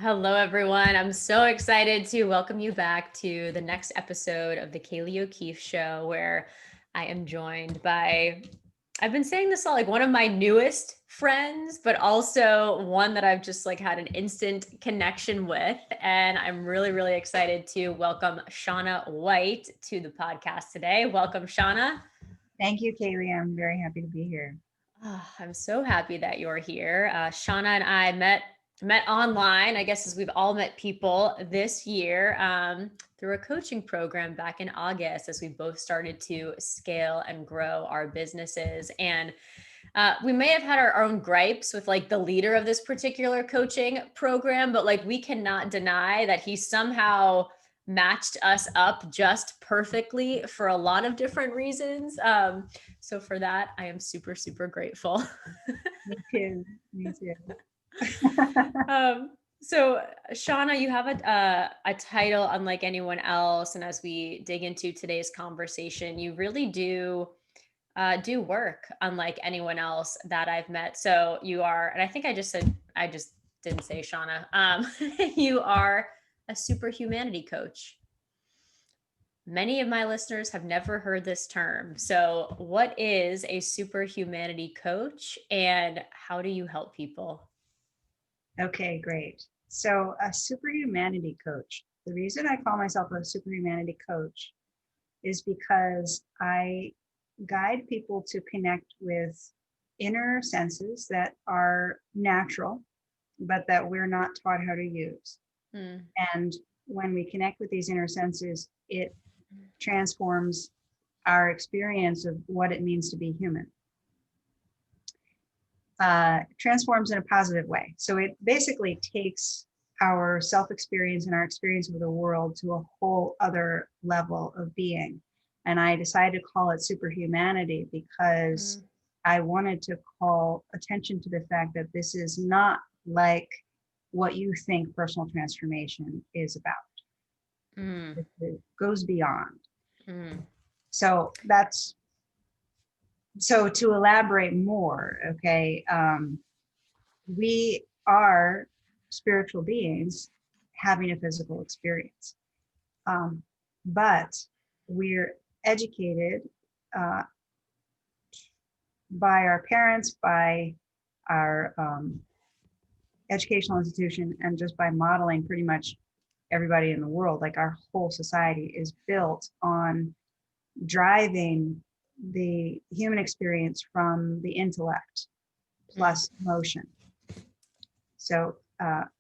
Hello, everyone. I'm so excited to welcome you back to the next episode of the Kayleigh O'Keefe Show, where I am joined by, I've been saying this all, like one of my newest friends, but also one that I've just like had an instant connection with. And I'm really, really excited to welcome Shannah White to the podcast today. Welcome, Shannah. Thank you, Kayleigh. I'm very happy to be here. Oh, I'm so happy that you're here. Shannah and I met online, I guess, as we've all met people this year through a coaching program back in August, as we both started to scale and grow our businesses. And we may have had our own gripes with like the leader of this particular coaching program, but like we cannot deny that he somehow matched us up just perfectly for a lot of different reasons. So for that, I am super, super grateful. Me too. Me too. So Shannah, you have a title unlike anyone else, and as we dig into today's conversation, you really do work unlike anyone else that I've met. So you are, and I think I just didn't say Shannah. You are a superhumanity coach. Many of my listeners have never heard this term. So, what is a superhumanity coach and how do you help people? Okay, great. So, a superhumanity coach. The reason I call myself a superhumanity coach is because I guide people to connect with inner senses that are natural, but that we're not taught how to use. Hmm. And when we connect with these inner senses, it transforms our experience of what it means to be human. Transforms in a positive way. So it basically takes our self experience and our experience of the world to a whole other level of being. And I decided to call it superhumanity because Mm, I wanted to call attention to the fact that this is not like what you think personal transformation is about. mm, It goes beyond. mm, So that's so to elaborate more, okay, we are spiritual beings having a physical experience. Um, but we're educated uh, by our parents, by our educational institution, and just by modeling pretty much everybody in the world. Like our whole society is built on driving the human experience from the intellect mm, plus emotion. So,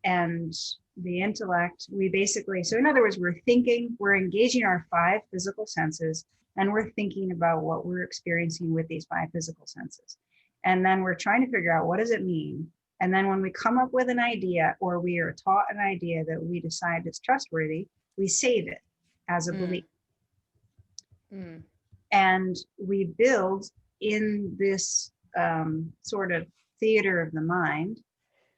and the intellect, we basically, so in other words, we're thinking, we're engaging our five physical senses, and we're thinking about what we're experiencing with these five physical senses. And then we're trying to figure out what does it mean. And then when we come up with an idea or we are taught an idea that we decide is trustworthy, we save it as a belief. mm, mm, And we build in this sort of theater of the mind,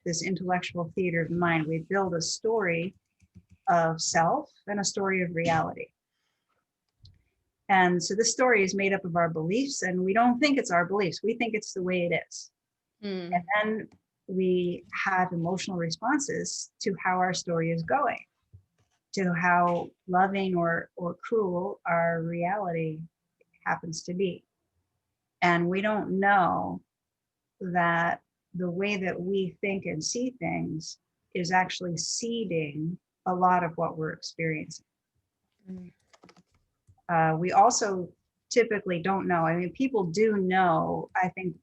this intellectual theater of the mind, we build a story of self and a story of reality. And so this story is made up of our beliefs, and we don't think it's our beliefs. We think it's the way it is. And mm, then we have emotional responses to how our story is going, to how loving or cruel our reality happens to be. And we don't know that the way that we think and see things is actually seeding a lot of what we're experiencing. mm, We also typically don't know. I mean, people do know, I think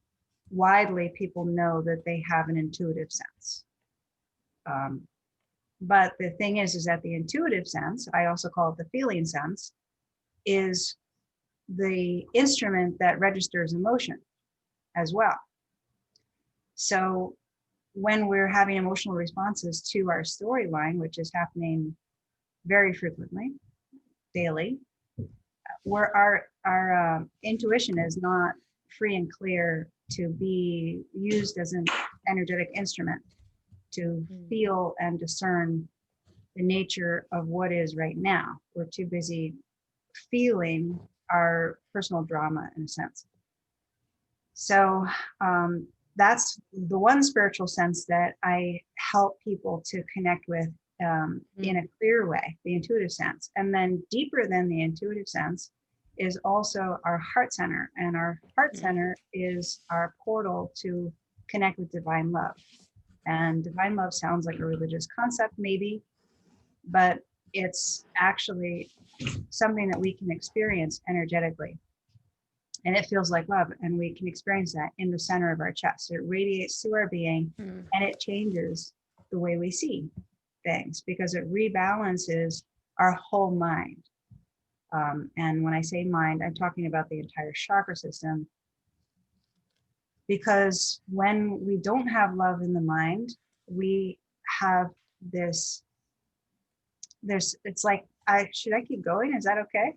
widely people know that they have an intuitive sense. Um, but the thing is that the intuitive sense, I also call it the feeling sense, is the instrument that registers emotion as well. So when we're having emotional responses to our storyline, which is happening very frequently, daily, where our intuition is not free and clear to be used as an energetic instrument to mm, feel and discern the nature of what is right now. We're too busy feeling our personal drama in a sense. So, um, that's the one spiritual sense that I help people to connect with in a clear way, the intuitive sense. And then deeper than the intuitive sense is also our heart center. And our heart center is our portal to connect with divine love. And divine love sounds like a religious concept, maybe, but it's actually something that we can experience energetically. And it feels like love. And we can experience that in the center of our chest. It radiates through our being and it changes the way we see things because it rebalances our whole mind. And when I say mind, I'm talking about the entire chakra system. Because when we don't have love in the mind, we have this, it's like, should I keep going? Is that okay?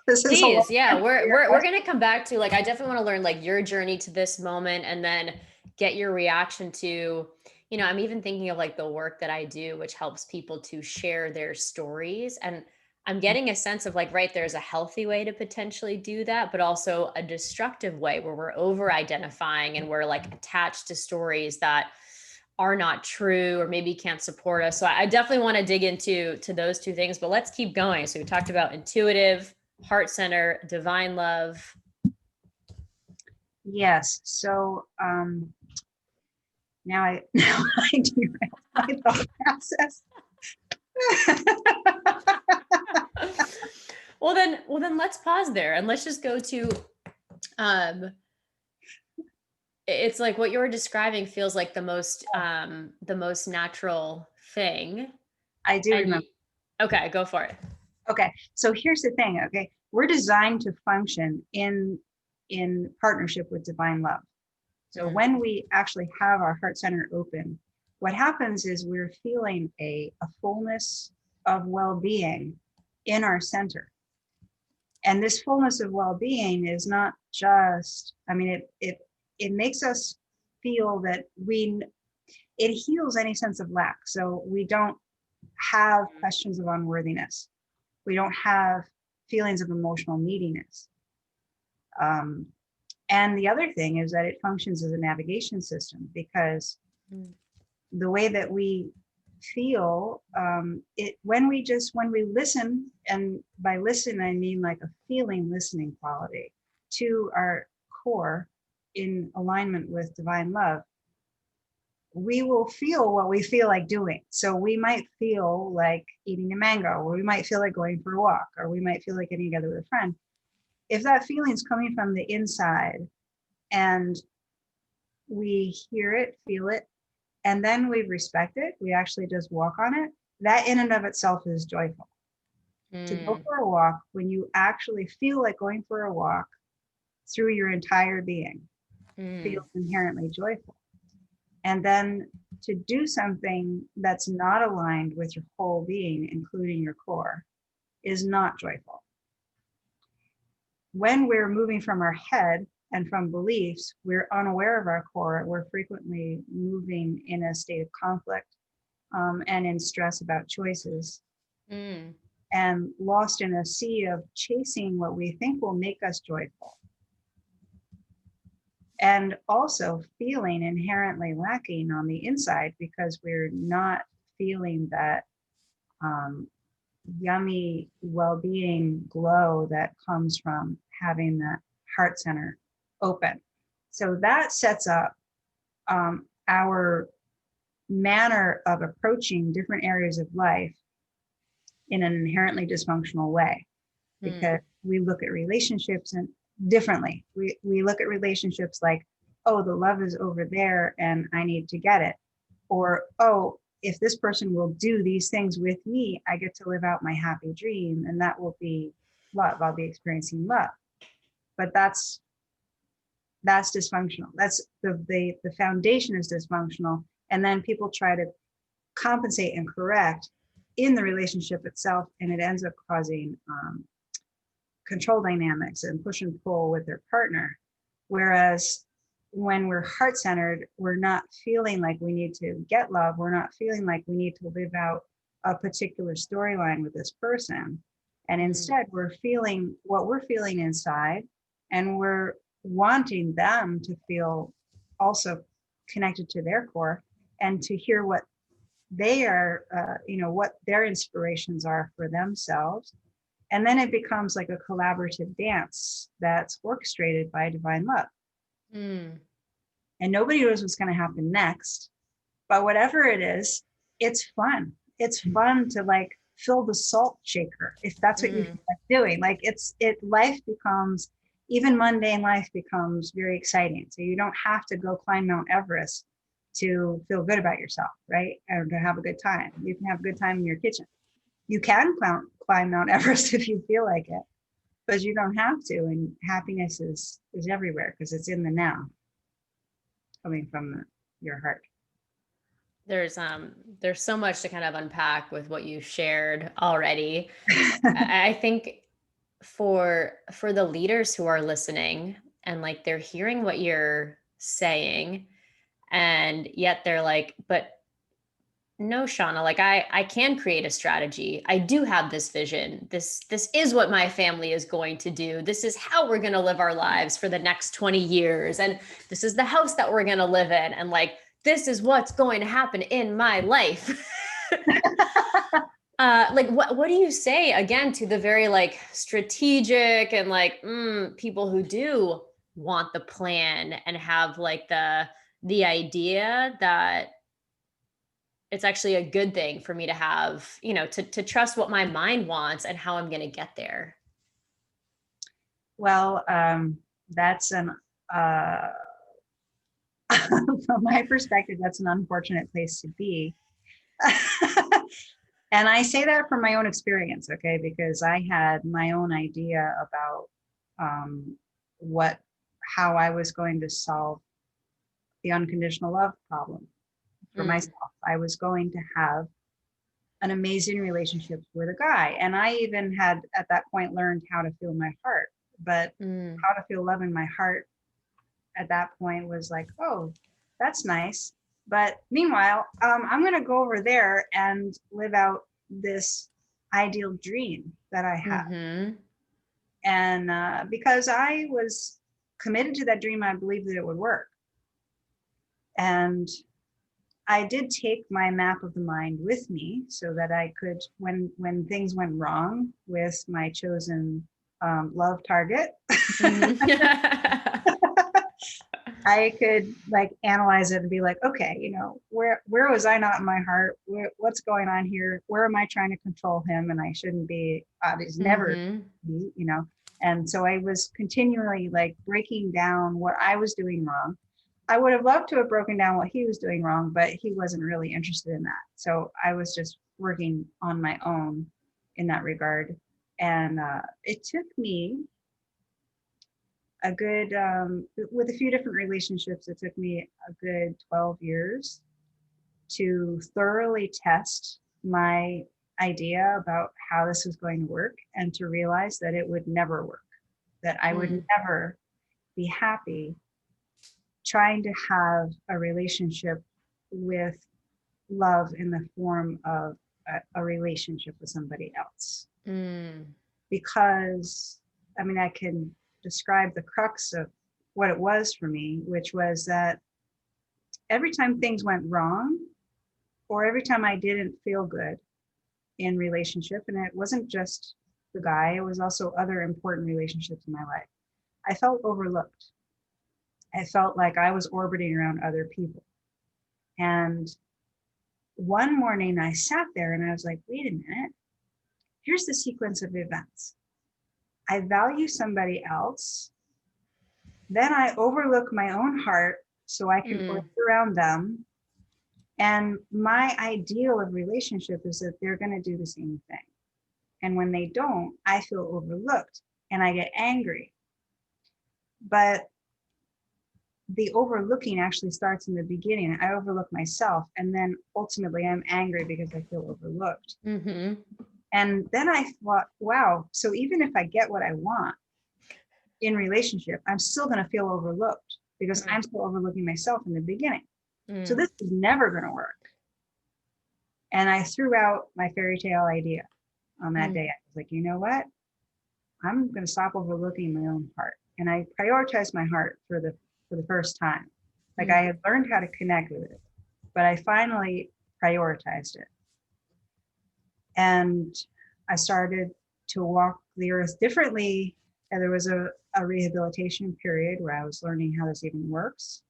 This is Please, yeah, we're gonna come back to, like, I definitely want to learn like your journey to this moment and then get your reaction to, I'm even thinking of like the work that I do, which helps people to share their stories. And I'm getting a sense of like, right, there's a healthy way to potentially do that, but also a destructive way where we're over identifying and we're like attached to stories that are not true or maybe can't support us. So I definitely want to dig into those two things, but let's keep going. So we talked about intuitive, heart center, divine love. Yes. So now I derailed my thought process. Well then let's pause there and let's just go to it's like what you were describing feels like the most natural thing. I do remember. Okay, go for it. Okay. So here's the thing. Okay. We're designed to function in partnership with divine love. So when we actually have our heart center open, what happens is we're feeling a fullness of well-being in our center. And this fullness of well-being is not just, I mean, it makes us feel that it heals any sense of lack. So we don't have questions of unworthiness. We don't have feelings of emotional neediness. And the other thing is that it functions as a navigation system because the way that we feel when we listen, and by listen, I mean like a feeling listening quality to our core in alignment with divine love, we will feel what we feel like doing. So we might feel like eating a mango, or we might feel like going for a walk, or we might feel like getting together with a friend. If that feeling is coming from the inside and we hear it, feel it, and then we respect it, we actually just walk on it, that in and of itself is joyful. To go for a walk, when you actually feel like going for a walk through your entire being, feels inherently joyful. And then to do something that's not aligned with your whole being, including your core, is not joyful. When we're moving from our head and from beliefs, we're unaware of our core. We're frequently moving in a state of conflict and in stress about choices and lost in a sea of chasing what we think will make us joyful. And also feeling inherently lacking on the inside because we're not feeling that yummy well-being glow that comes from having that heart center open. So that sets up our manner of approaching different areas of life in an inherently dysfunctional way, because we look at relationships and differently. We look at relationships like, oh, the love is over there and I need to get it. Or, oh, if this person will do these things with me, I get to live out my happy dream and that will be love. I'll be experiencing love. But that's dysfunctional. That's the foundation is dysfunctional. And then people try to compensate and correct in the relationship itself. And it ends up causing control dynamics and push and pull with their partner. Whereas when we're heart-centered, we're not feeling like we need to get love. We're not feeling like we need to live out a particular storyline with this person. And instead, we're feeling what we're feeling inside, and we're wanting them to feel also connected to their core, and to hear what they are, what their inspirations are for themselves. And then it becomes like a collaborative dance that's orchestrated by divine love. Mm. And nobody knows what's going to happen next. But whatever it is, it's fun. It's fun to like fill the salt shaker if that's what you feel like doing. Like life becomes, even mundane life becomes very exciting. So you don't have to go climb Mount Everest to feel good about yourself, right? Or to have a good time. You can have a good time in your kitchen. You can climb Mount Everest if you feel like it, but you don't have to. And happiness is everywhere because it's in the now, coming from your heart. There's so much to kind of unpack with what you shared already. I think for the leaders who are listening and like they're hearing what you're saying, and yet they're like, but no, Shannah, like I can create a strategy. I do have this vision. This is what my family is going to do. This is how we're going to live our lives for the next 20 years. And this is the house that we're going to live in. And like, this is what's going to happen in my life. Like what do you say again to the very like strategic and like people who do want the plan and have like the idea that it's actually a good thing for me to have, to trust what my mind wants and how I'm going to get there? Well, that's from my perspective, that's an unfortunate place to be. And I say that from my own experience, okay, because I had my own idea about um, how I was going to solve the unconditional love problem for myself. I was going to have an amazing relationship with a guy. And I even had at that point learned how to feel my heart, but how to feel love in my heart at that point was like, oh, that's nice. But meanwhile, I'm going to go over there and live out this ideal dream that I have. And because I was committed to that dream, I believed that it would work. And I did take my map of the mind with me so that I could, when things went wrong with my chosen love target, I could like analyze it and be like, okay, where was I not in my heart? What's going on here? Where am I trying to control him? And I shouldn't be, he's never be, And so I was continually like breaking down what I was doing wrong. I would have loved to have broken down what he was doing wrong, but he wasn't really interested in that. So I was just working on my own in that regard. And it took me a good, with a few different relationships, it took me a good 12 years to thoroughly test my idea about how this was going to work and to realize that it would never work, that I would never be happy trying to have a relationship with love in the form of a relationship with somebody else. Because, I can describe the crux of what it was for me, which was that every time things went wrong, or every time I didn't feel good in relationship, and it wasn't just the guy, it was also other important relationships in my life, I felt overlooked. I felt like I was orbiting around other people. And one morning I sat there and I was like, wait a minute, here's the sequence of events. I value somebody else. Then I overlook my own heart so I can orbit around them. And my ideal of relationship is that they're going to do the same thing. And when they don't, I feel overlooked and I get angry. But the overlooking actually starts in the beginning. I overlook myself, and then ultimately I'm angry because I feel overlooked. And then I thought, wow, so even if I get what I want in relationship, I'm still going to feel overlooked because I'm still overlooking myself in the beginning. So this is never going to work. And I threw out my fairy tale idea on that day. I was like, you know what? I'm going to stop overlooking my own heart. And I prioritized my heart for the first time. Like I had learned how to connect with it, but I finally prioritized it. And I started to walk the earth differently. And there was a rehabilitation period where I was learning how this even works,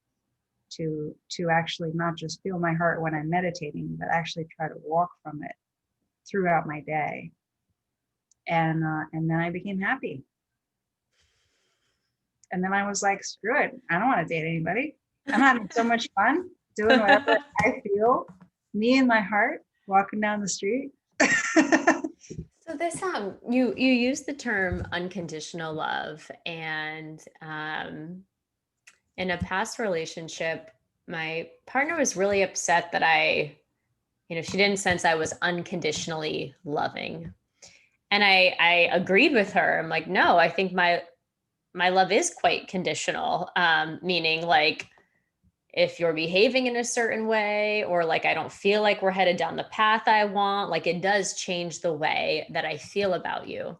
to actually not just feel my heart when I'm meditating, but actually try to walk from it throughout my day. And then I became happy. And then I was like, screw it. I don't want to date anybody. I'm having so much fun doing whatever I feel, me and my heart, walking down the street. So this you use the term unconditional love, and in a past relationship, my partner was really upset that she didn't sense I was unconditionally loving. And I agreed with her. I'm like, no, I think my love is quite conditional, meaning like if you're behaving in a certain way, or like I don't feel like we're headed down the path I want, like it does change the way that I feel about you.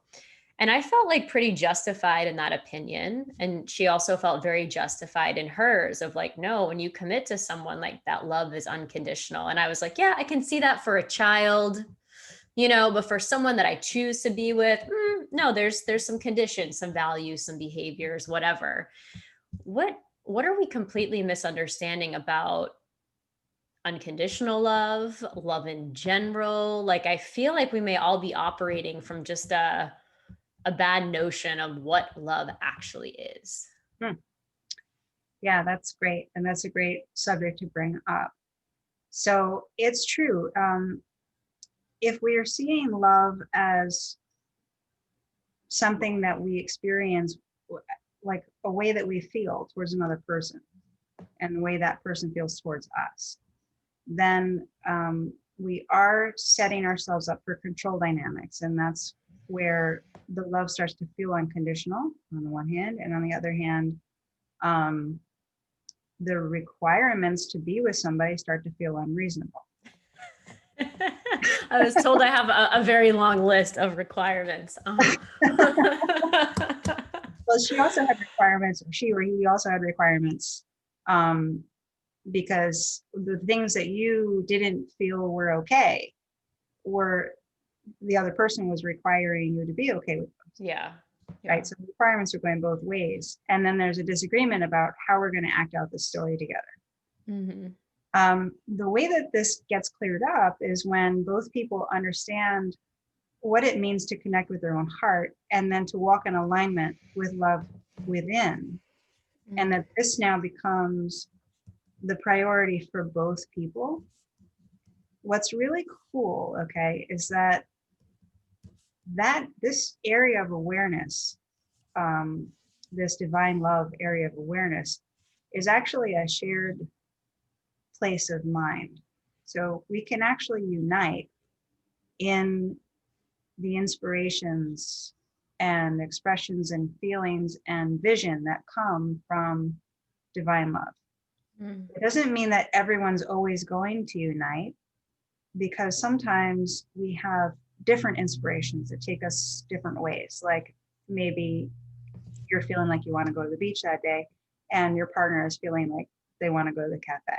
And I felt like pretty justified in that opinion. And she also felt very justified in hers of like, no, when you commit to someone, like that love is unconditional. And I was like, yeah, I can see that for a child, but for someone that I choose to be with, no, there's some conditions, some values, some behaviors, whatever. What are we completely misunderstanding about unconditional love, love in general? Like, I feel like we may all be operating from just a bad notion of what love actually is. Yeah, that's great. And that's a great subject to bring up. So it's true. If we are seeing love as something that we experience, like a way that we feel towards another person and the way that person feels towards us, then we are setting ourselves up for control dynamics. And that's where the love starts to feel unconditional on the one hand. And on the other hand, the requirements to be with somebody start to feel unreasonable. I was told I have a very long list of requirements. Well, she also had requirements, she or he also had requirements, because the things that you didn't feel were okay were the other person was requiring you to be okay with them. Yeah. Right. So the requirements are going both ways. And then there's a disagreement about how we're going to act out this story together. Mm-hmm. The way that this gets cleared up is when both people understand what it means to connect with their own heart, and then to walk in alignment with love within. Mm-hmm. And that this now becomes the priority for both people. What's really cool, okay, is that this area of awareness, this divine love area of awareness, is actually a shared place of mind. So we can actually unite in the inspirations and expressions and feelings and vision that come from divine love. Mm. It doesn't mean that everyone's always going to unite, because sometimes we have different inspirations that take us different ways. Like maybe you're feeling like you want to go to the beach that day, and your partner is feeling like they want to go to the cafe.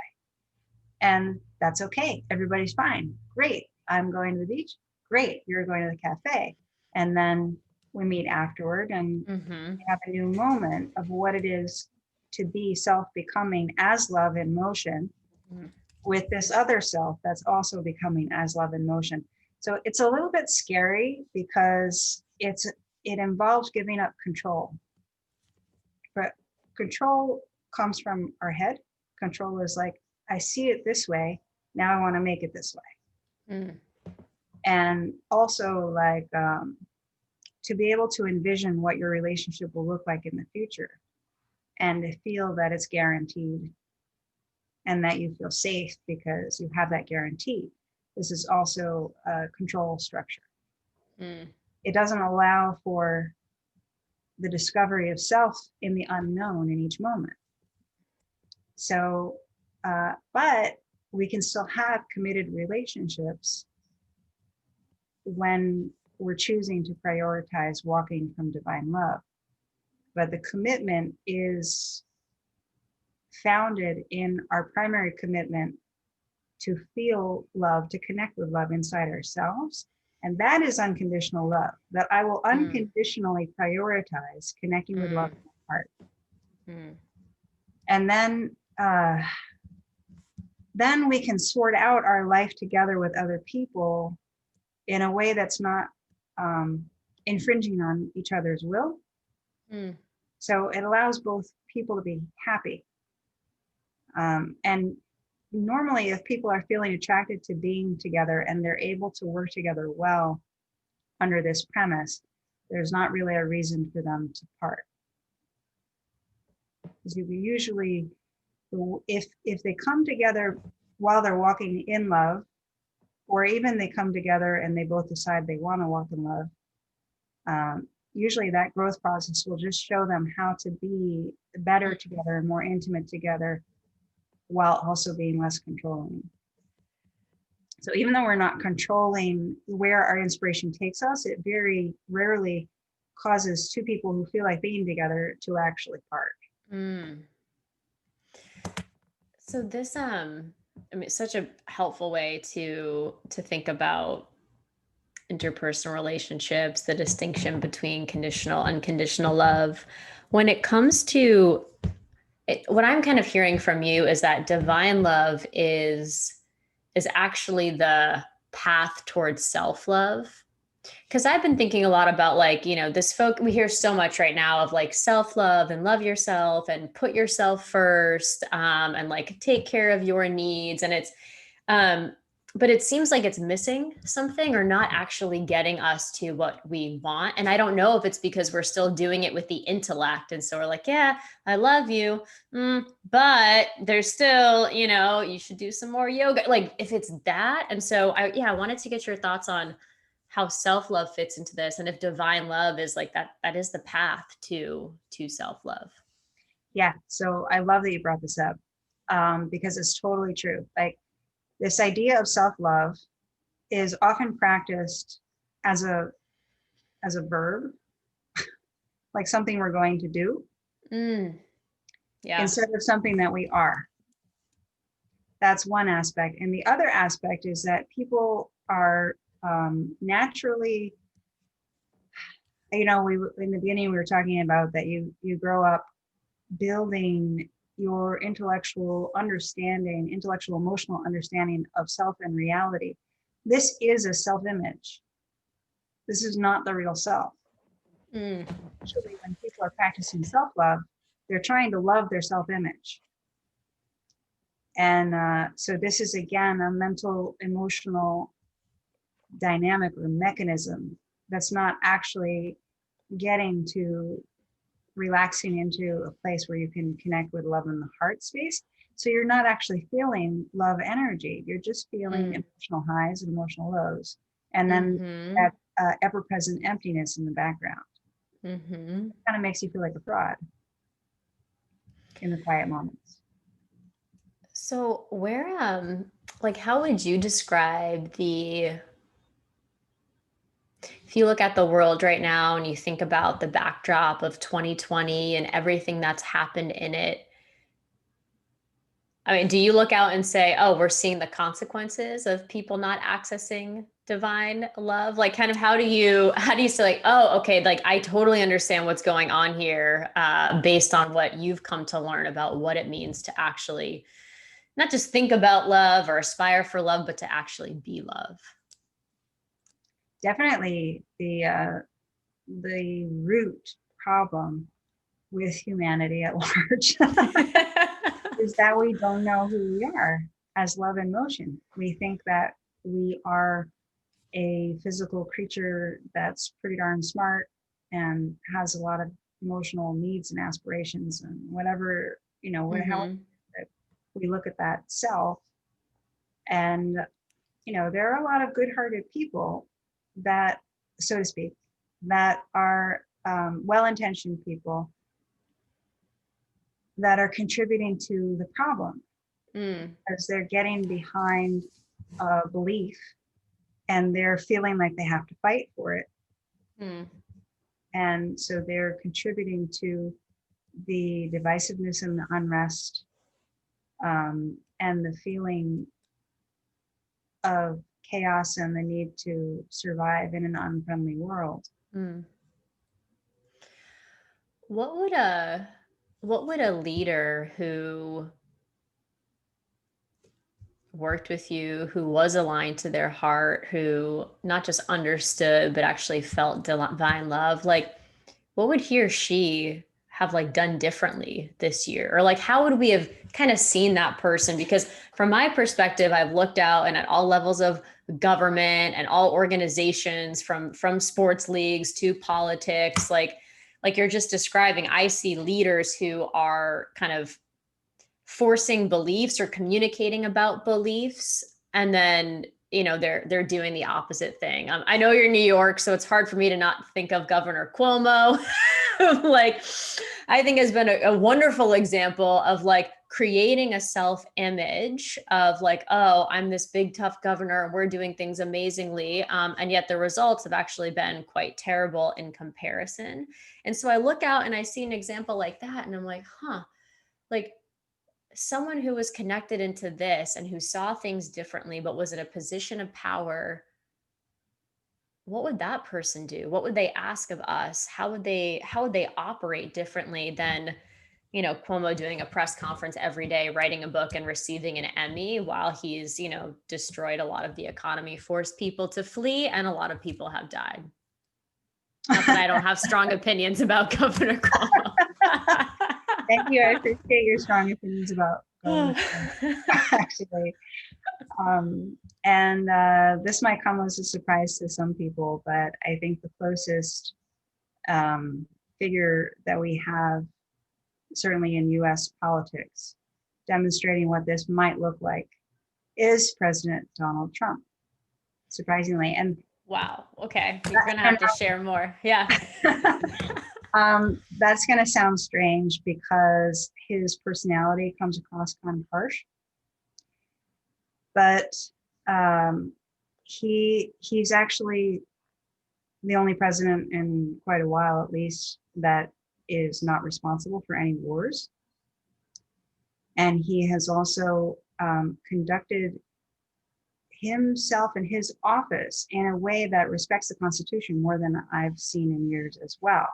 And that's okay. Everybody's fine. Great. I'm going to the beach. Great. You're going to the cafe. And then we meet afterward and have a new moment of what it is to be self-becoming as love in motion with this other self that's also becoming as love in motion. So it's a little bit scary because it involves giving up control. But control comes from our head. Control is like, I see it this way, now I want to make it this way. Mm. And also like to be able to envision what your relationship will look like in the future, and to feel that it's guaranteed and that you feel safe because you have that guarantee. This is also a control structure. Mm. It doesn't allow for the discovery of self in the unknown in each moment. So, but we can still have committed relationships when we're choosing to prioritize walking from divine love. But the commitment is founded in our primary commitment to feel love, to connect with love inside ourselves. And that is unconditional love, that I will unconditionally prioritize connecting with love in my heart. And then we can sort out our life together with other people in a way that's not infringing on each other's will. So it allows both people to be happy. And normally, if people are feeling attracted to being together and they're able to work together well under this premise, there's not really a reason for them to part. Because usually, if they come together while they're walking in love, or even they come together and they both decide they want to walk in love, usually that growth process will just show them how to be better together and more intimate together, while also being less controlling. So even though we're not controlling where our inspiration takes us, it very rarely causes two people who feel like being together to actually part. So this, it's such a helpful way to think about interpersonal relationships, the distinction between conditional, unconditional love. When it comes to what I'm kind of hearing from you is that divine love is actually the path towards self-love. Because I've been thinking a lot about, like, we hear so much right now of like self-love and love yourself and put yourself first, and like take care of your needs. And it's, but it seems like it's missing something or not actually getting us to what we want. And I don't know if it's because we're still doing it with the intellect. And so we're like, yeah, I love you. But there's still, you should do some more yoga. Like if it's that. And so I wanted to get your thoughts on how self-love fits into this. And if divine love is like that is the path to self-love. Yeah. So I love that you brought this up, because it's totally true. Like, this idea of self-love is often practiced as a verb, like something we're going to do, instead of something that we are. That's one aspect. And the other aspect is that people are naturally, in the beginning we were talking about that you grow up building your intellectual emotional understanding of self and reality. This is a self-image. This is not the real self. Actually, when people are practicing self-love, they're trying to love their self-image. And so this is, again, a mental, emotional dynamic or mechanism that's not actually getting to relaxing into a place where you can connect with love in the heart space. So you're not actually feeling love energy. You're just feeling emotional highs and emotional lows. And then that ever-present emptiness in the background. Kind of makes you feel like a fraud in the quiet moments. So where, how would you describe if you look at the world right now and you think about the backdrop of 2020 and everything that's happened in it, do you look out and say, oh, we're seeing the consequences of people not accessing divine love? Like, kind of how do you say, like, oh, okay, like I totally understand what's going on here, based on what you've come to learn about what it means to actually not just think about love or aspire for love, but to actually be love? Definitely the root problem with humanity at large is that we don't know who we are as love in motion. We think that we are a physical creature that's pretty darn smart and has a lot of emotional needs and aspirations and whatever, how we look at that self. And, there are a lot of good-hearted people that, so to speak, that are well-intentioned people that are contributing to the problem, as they're getting behind a belief and they're feeling like they have to fight for it. And so they're contributing to the divisiveness and the unrest and the feeling of chaos and the need to survive in an unfriendly world. Mm. What would a leader who worked with you, who was aligned to their heart, who not just understood but actually felt divine love, like what would he or she have like done differently this year? Or like how would we have kind of seen that person? Because from my perspective, I've looked out and at all levels of government and all organizations, from sports leagues to politics, like you're just describing, I see leaders who are kind of forcing beliefs or communicating about beliefs, and then they're doing the opposite thing. I know you're in New York, so it's hard for me to not think of Governor Cuomo. Like, I think has been a wonderful example of like creating a self-image of like, oh, I'm this big tough governor and we're doing things amazingly, and yet the results have actually been quite terrible in comparison. And so I look out and I see an example like that and I'm like, like someone who was connected into this and who saw things differently but was in a position of power, what would that person do? What would they ask of us? How would they operate differently than Cuomo doing a press conference every day, writing a book and receiving an Emmy while he's destroyed a lot of the economy, forced people to flee, and a lot of people have died. Not that I don't have strong opinions about Governor Cuomo. Thank you. I appreciate your strong opinions about government, actually. And this might come as a surprise to some people, but I think the closest figure that we have, certainly in US politics, demonstrating what this might look like, is President Donald Trump, surprisingly. And wow. Okay. You're going to have to share more. Yeah. That's going to sound strange because his personality comes across kind of harsh, but he's actually the only president in quite a while, at least, that is not responsible for any wars. And he has also conducted himself and his office in a way that respects the Constitution more than I've seen in years as well.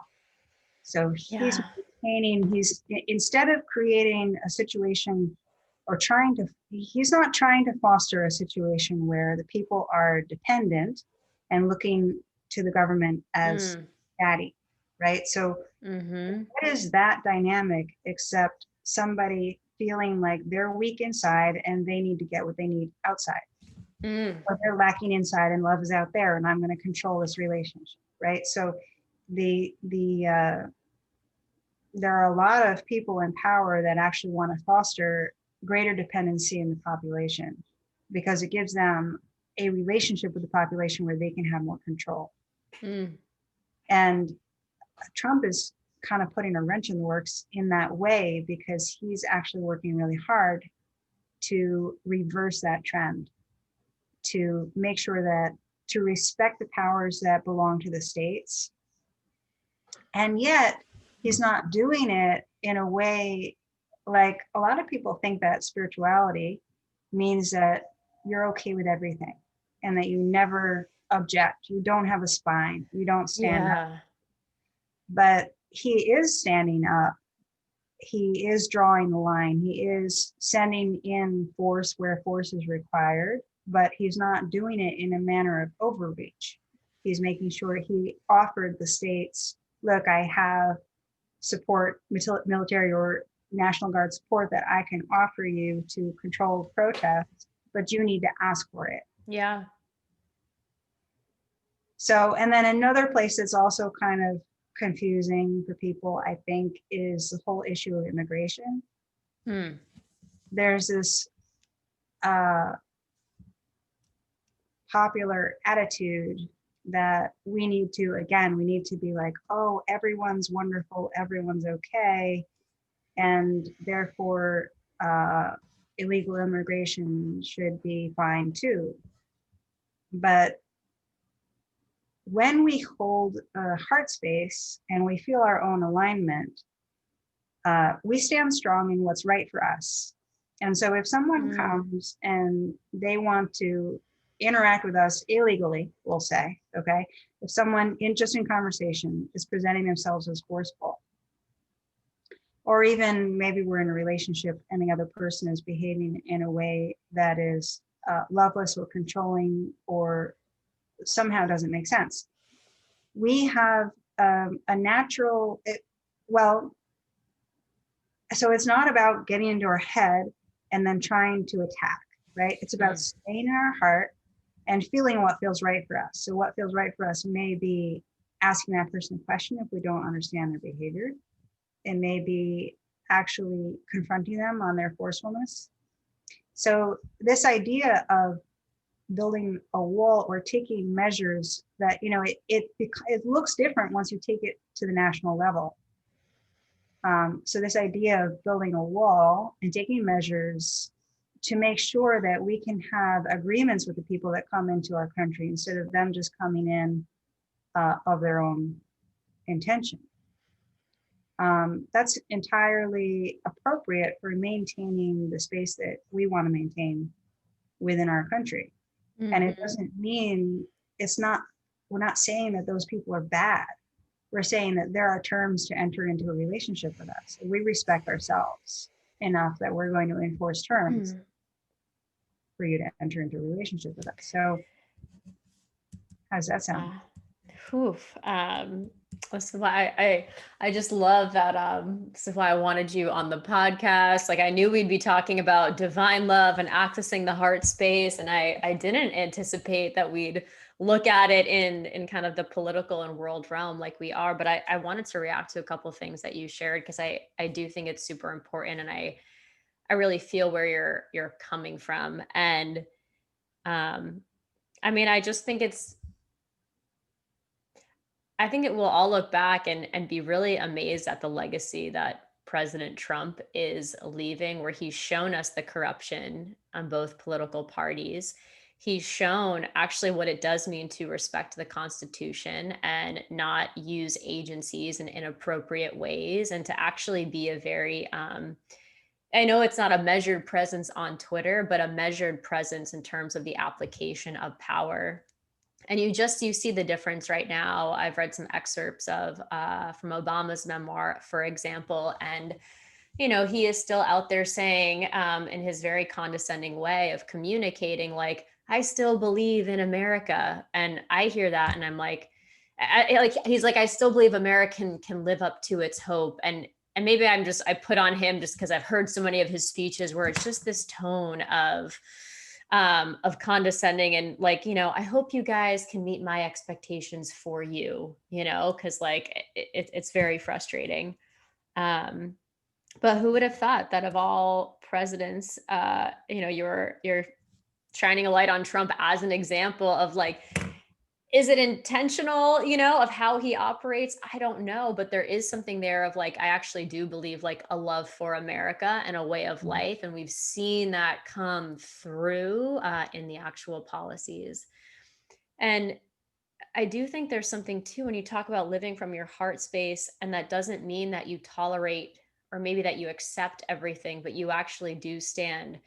So he's maintaining, instead of creating a situation or he's not trying to foster a situation where the people are dependent and looking to the government as daddy, right? So what is that dynamic except somebody feeling like they're weak inside and they need to get what they need outside? Or they're lacking inside and love is out there and I'm going to control this relationship, right? So there are a lot of people in power that actually want to foster greater dependency in the population because it gives them a relationship with the population where they can have more control. And Trump is kind of putting a wrench in the works in that way because he's actually working really hard to reverse that trend, to make sure that to respect the powers that belong to the states. And yet he's not doing it in a way, like a lot of people think that spirituality means that you're okay with everything and that you never object, you don't have a spine, you don't stand up. But he is standing up. He is drawing the line. He is sending in force where force is required, but he's not doing it in a manner of overreach. He's making sure he offered the states, look, I have support, military or National Guard support that I can offer you to control protests, but you need to ask for it. Yeah. So, and then another place that's also kind of confusing for people, I think, is the whole issue of immigration. There's this popular attitude that we need to be like, oh, everyone's wonderful, everyone's okay, and therefore illegal immigration should be fine too. But when we hold a heart space and we feel our own alignment, we stand strong in what's right for us. And so if someone comes and they want to interact with us illegally, we'll say, okay, if someone just in conversation is presenting themselves as forceful, or even maybe we're in a relationship and the other person is behaving in a way that is loveless or controlling or somehow doesn't make sense, we have a natural, well, so it's not about getting into our head and then trying to attack, right? It's about staying in our heart and feeling what feels right for us. So what feels right for us may be asking that person a question if we don't understand their behavior. It may be actually confronting them on their forcefulness. So this idea of building a wall or taking measures that, it looks different once you take it to the national level. So this idea of building a wall and taking measures to make sure that we can have agreements with the people that come into our country instead of them just coming in of their own intention. That's entirely appropriate for maintaining the space that we want to maintain within our country. And it doesn't mean we're not saying that those people are bad. We're saying that there are terms to enter into a relationship with us. We respect ourselves enough that we're going to enforce terms for you to enter into a relationship with us. So how does that sound? This is why I just love that. This is why I wanted you on the podcast. Like I knew we'd be talking about divine love and accessing the heart space. And I didn't anticipate that we'd look at it in kind of the political and world realm like we are. But I wanted to react to a couple of things that you shared because I do think it's super important. And I really feel where you're coming from. And I mean, I just think I think it will all look back and be really amazed at the legacy that President Trump is leaving, where he's shown us the corruption on both political parties. He's shown actually what it does mean to respect the Constitution and not use agencies in inappropriate ways, and to actually be a very, I know it's not a measured presence on Twitter, but a measured presence in terms of the application of power. And you see the difference right now. I've read some excerpts of from Obama's memoir, for example, and he is still out there saying in his very condescending way of communicating, like, I still believe in America. And I hear that and I'm like, he's like, I still believe America can live up to its hope. And maybe I put on him just because I've heard so many of his speeches where it's just this tone of condescending and like, I hope you guys can meet my expectations for you, because like it's very frustrating. But who would have thought that of all presidents, you're shining a light on Trump as an example of like, is it intentional, of how he operates? I don't know, but there is something there of like, I actually do believe like a love for America and a way of life. And we've seen that come through in the actual policies. And I do think there's something too, when you talk about living from your heart space, and that doesn't mean that you tolerate or maybe that you accept everything, but you actually do stand,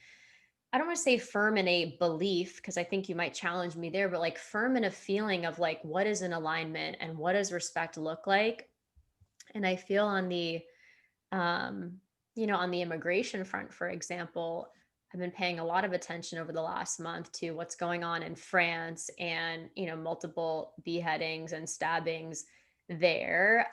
I don't want to say firm in a belief because I think you might challenge me there, but like firm in a feeling of like, what is an alignment and what does respect look like? And I feel on um, on the immigration front, for example, I've been paying a lot of attention over the last month to what's going on in France and, multiple beheadings and stabbings there.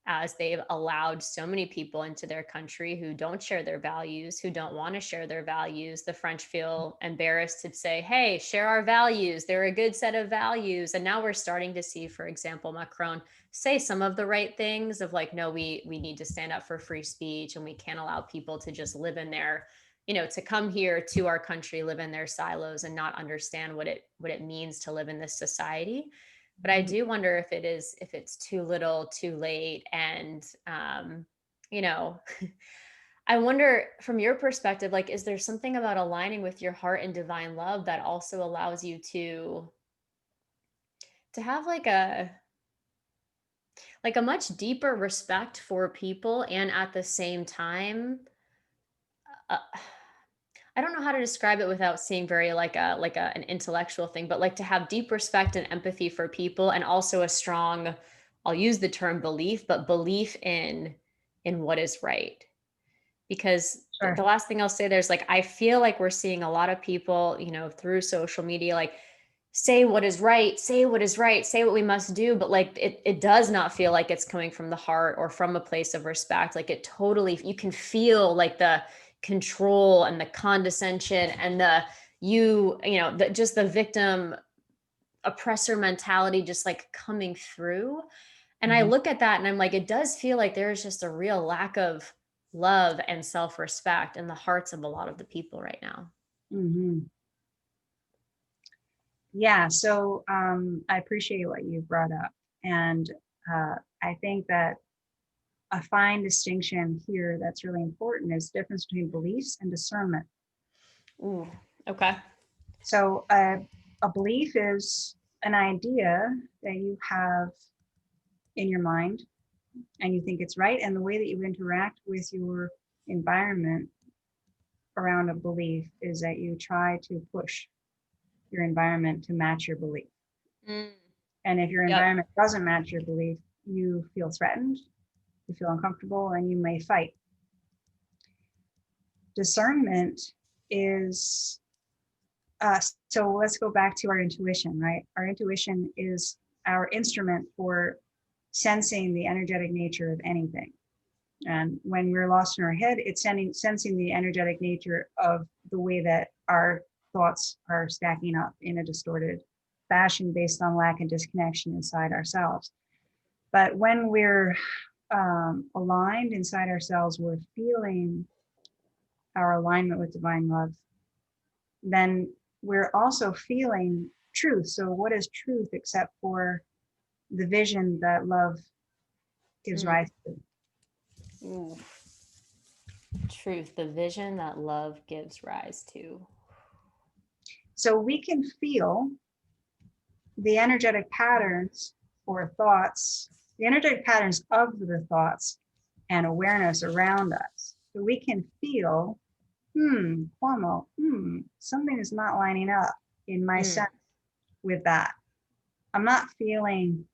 As they've allowed so many people into their country who don't share their values, who don't want to share their values. The French feel embarrassed to say, hey, share our values. They're a good set of values. And now we're starting to see, for example, Macron say some of the right things of like, no, we need to stand up for free speech and we can't allow people to just live in their, to come here to our country, live in their silos and not understand what it means to live in this society. But I do wonder if it's too little, too late. And, you know, I wonder from your perspective, like, is there something about aligning with your heart and divine love that also allows you to have like a much deeper respect for people and at the same time I don't know how to describe it without seeing very an intellectual thing, but like to have deep respect and empathy for people, and also a strong, I'll use the term belief, but belief in what is right. Because the Sure. last thing I'll say there's like, I feel like we're seeing a lot of people, through social media, like say what is right, say what is right, say what we must do. But like it does not feel like it's coming from the heart or from a place of respect. Like it totally, you can feel like the control and the condescension and just the victim oppressor mentality just like coming through. And I Mhm. look at that and I'm like, it does feel like there's just a real lack of love and self-respect in the hearts of a lot of the people right now. Mhm. Yeah, so I appreciate what you brought up. And I think that a fine distinction here that's really important is the difference between beliefs and discernment. Ooh, okay. So a belief is an idea that you have in your mind and you think it's right, and the way that you interact with your environment around a belief is that you try to push your environment to match your belief. Mm, And if your yep. environment doesn't match your belief, you feel threatened, you feel uncomfortable, and you may fight. Discernment is, so let's go back to our intuition, right? Our intuition is our instrument for sensing the energetic nature of anything. And when we're lost in our head, it's sensing the energetic nature of the way that our thoughts are stacking up in a distorted fashion based on lack and disconnection inside ourselves. But when we're aligned inside ourselves, we're feeling our alignment with divine love, then we're also feeling truth. So, what is truth except for the vision that love gives Mm, rise to? ooh, truth, the vision that love gives rise to. So, we can feel the energetic patterns or thoughts, the energetic patterns of the thoughts and awareness around us. So, we can feel, Cuomo, something is not lining up in my Mm, sense with that. I'm not feeling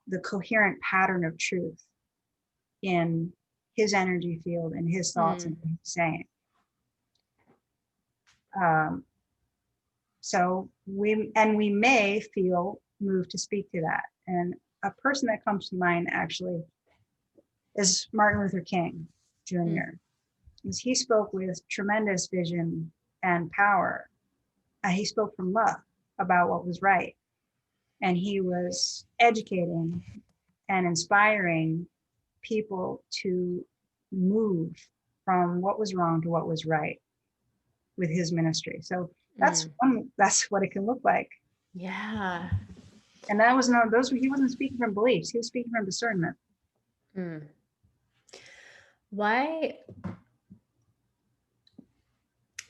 the coherent pattern of truth in his energy field and his thoughts and mm, what he's saying. Um, so we may feel moved to speak to that. And a person that comes to mind actually is Martin Luther King mm, Jr. As he spoke with tremendous vision and power. He spoke from love about what was right. And he was educating and inspiring people to move from what was wrong to what was right with his ministry. So mm. that's what it can look like. Yeah. And that was no those he wasn't speaking from beliefs, he was speaking from discernment. Mm. Why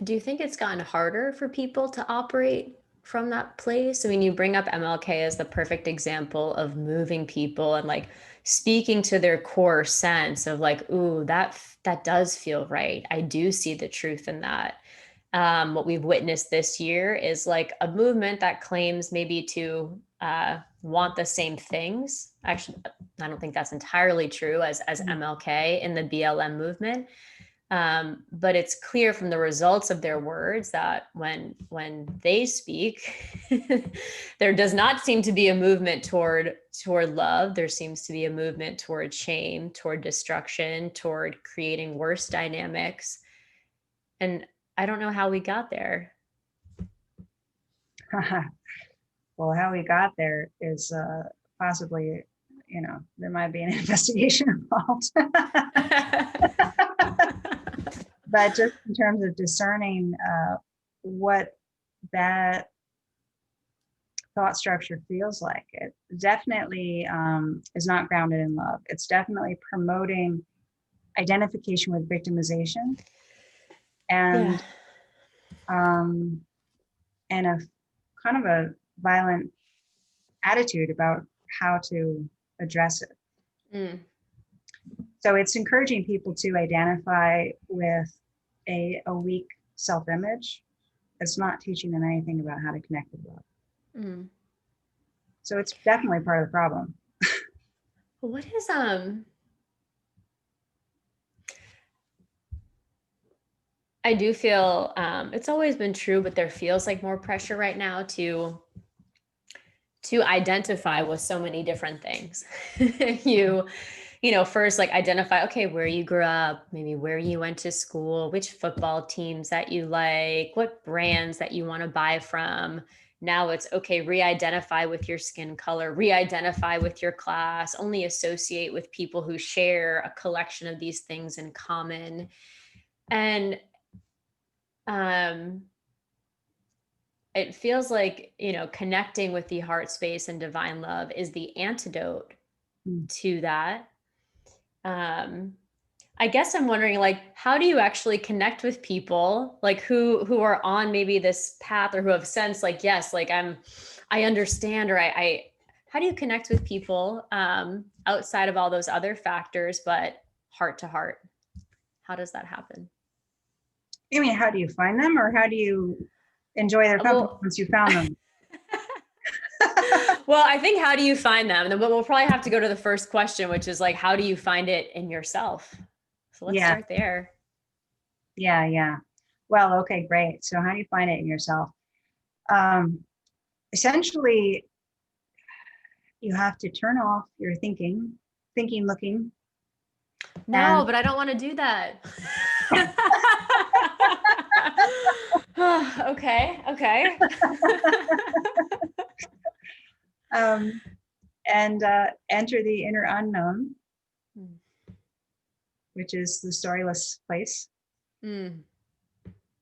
do you think it's gotten harder for people to operate from that place? I mean, you bring up MLK as the perfect example of moving people and like speaking to their core sense of like, ooh, that does feel right. I do see the truth in that. What we've witnessed this year is like a movement that claims maybe to want the same things. Actually, I don't think that's entirely true as MLK in the BLM movement. But it's clear from the results of their words that when they speak, there does not seem to be a movement toward love. There seems to be a movement toward shame, toward destruction, toward creating worse dynamics. And I don't know how we got there. Well, how we got there is possibly, there might be an investigation involved. But just in terms of discerning what that thought structure feels like, it definitely is not grounded in love. It's definitely promoting identification with victimization Yeah. and um, and a kind of a violent attitude about how to address it. Mm, So it's encouraging people to identify with a weak self-image, it's not teaching them anything about how to connect with love. Mm. So it's definitely part of the problem. What is, I do feel, it's always been true, but there feels like more pressure right now to identify with so many different things. First, like, identify, okay, where you grew up, maybe where you went to school, which football teams that you like, what brands that you want to buy from. Now it's okay, re-identify with your skin color, re-identify with your class, only associate with people who share a collection of these things in common. And um it feels like, connecting with the heart space and divine love is the antidote Mm. to that. um I guess I'm wondering, like, how do you actually connect with people, like, who are on maybe this path, or who have sensed, like, yes, like, I understand, or I how do you connect with people outside of all those other factors, but heart to heart? How does that happen? I mean, how do you find them, or how do you enjoy their company Well, once you found them? well, I think, how do you find them? And then we'll probably have to go to the first question, which is, like, how do you find it in yourself? So let's Yeah, start there. yeah. Well, okay, great. So how do you find it in yourself? Um, Essentially, you have to turn off your thinking, looking, and No, but I don't want to do that. Okay. um, enter the inner unknown, which is the storyless place. Mm.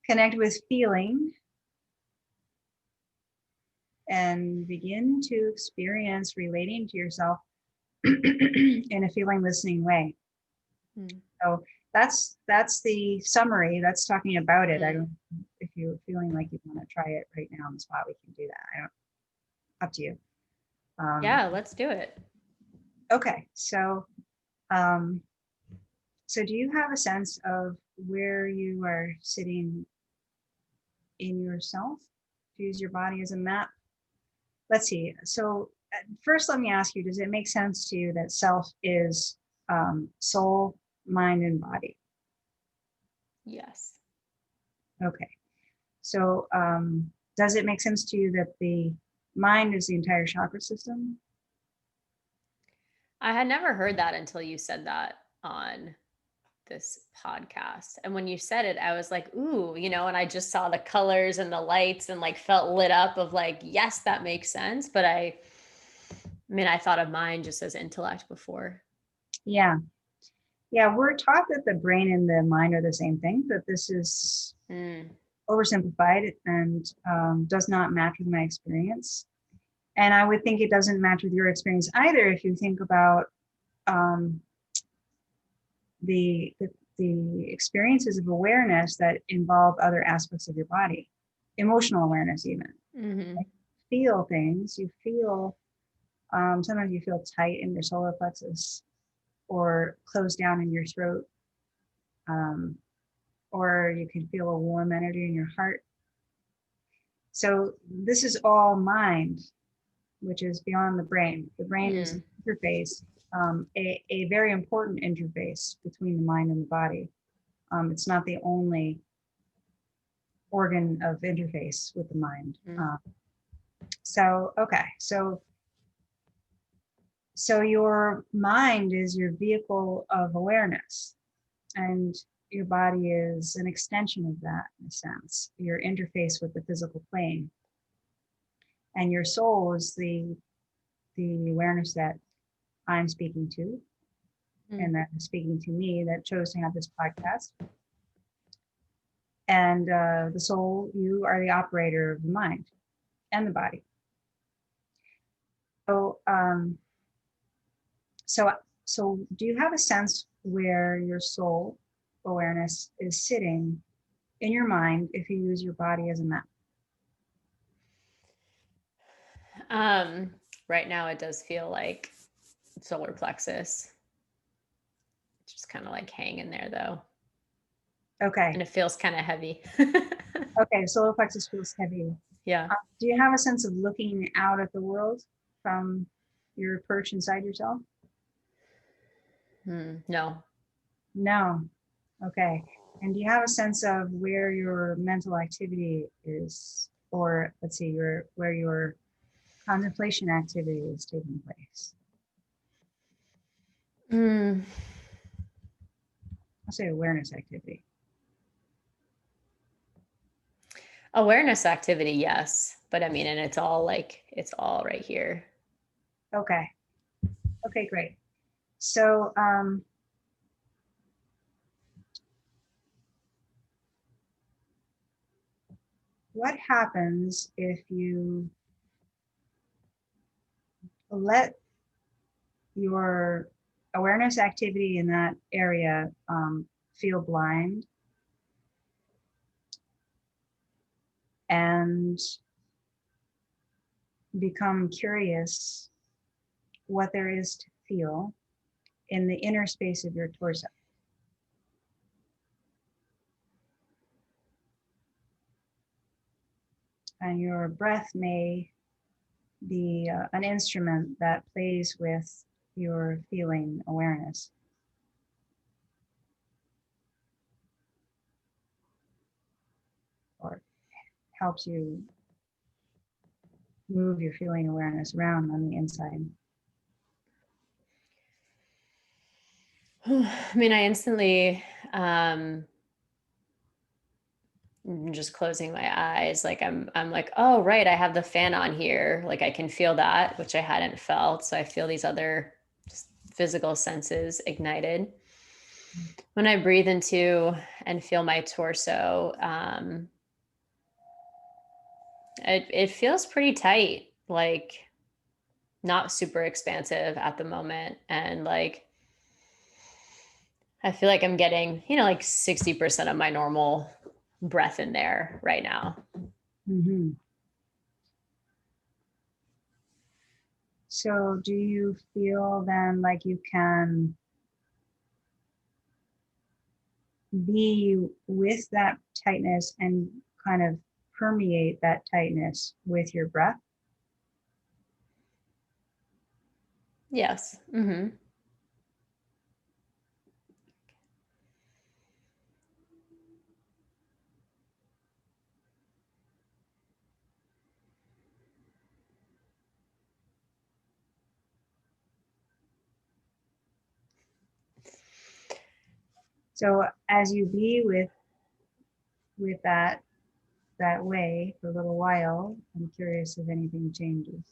Connect with feeling and begin to experience relating to yourself in a feeling listening way. Mm. So that's the summary. That's talking about it. I Mm. don't, if you're feeling like you want to try it right now on the spot, we can do that. I don't, up to you. Yeah, let's do it. Okay, um, so do you have a sense of where you are sitting in yourself? To use your body as a map. Let's see. So first, let me ask you: does it make sense to you that self is soul, mind, and body? Yes. Okay. So does it make sense to you that the mind is the entire chakra system? I had never heard that until you said that on this podcast. And when you said it, I was like, ooh, and I just saw the colors and the lights and, like, felt lit up of, like, yes, that makes sense. But I mean, I thought of mind just as intellect before. Yeah. Yeah. We're taught that the brain and the mind are the same thing, but this is Mm. oversimplified and does not match with my experience. And I would think it doesn't match with your experience either if you think about um, the, the the experiences of awareness that involve other aspects of your body, emotional awareness even. Hmm. Like, feel things. You feel sometimes you feel tight in your solar plexus, or closed down in your throat, um, or you can feel a warm energy in your heart. So this is all mind, which is beyond the brain. The brain is an Mm. interface, a very important interface between the mind and the body. It's not the only organ of interface with the mind. Mm. Okay, so your mind is your vehicle of awareness, and your body is an extension of that, in a sense, your interface with the physical plane. And your soul is the awareness that I'm speaking to, Mm. and that is speaking to me, that chose to have this podcast. And the soul, you are the operator of the mind and the body. So, so, so, do you have a sense where your soul awareness is sitting in your mind if you use your body as a map? Um, right now it does feel like solar plexus. It's just kind of like hanging there, though. Okay. and it feels kind of heavy. Okay. Solar plexus feels heavy. Yeah. Do you have a sense of looking out at the world from your perch inside yourself? No. No. Okay. And do you have a sense of where your mental activity is, or let's see, where your contemplation activity is taking place? Mm. I'll say awareness activity. Awareness activity, yes. But I mean, and it's all right here. Okay. Okay, great. So, what happens if you let your awareness activity in that area feel blind and become curious what there is to feel in the inner space of your torso? And your breath may be an instrument that plays with your feeling awareness. Or helps you move your feeling awareness around on the inside. I mean, I instantly, just closing my eyes, like I'm like, oh, right, I have the fan on here. Like I can feel that, which I hadn't felt. So I feel these other just physical senses ignited. When I breathe into and feel my torso, it feels pretty tight, like not super expansive at the moment. And like, I feel like I'm getting, like 60% of my normal breath in there right now. Mm-hmm. So do you feel then like you can be with that tightness and kind of permeate that tightness with your breath? Yes. Mm-hmm. So as you be with that way for a little while, I'm curious if anything changes.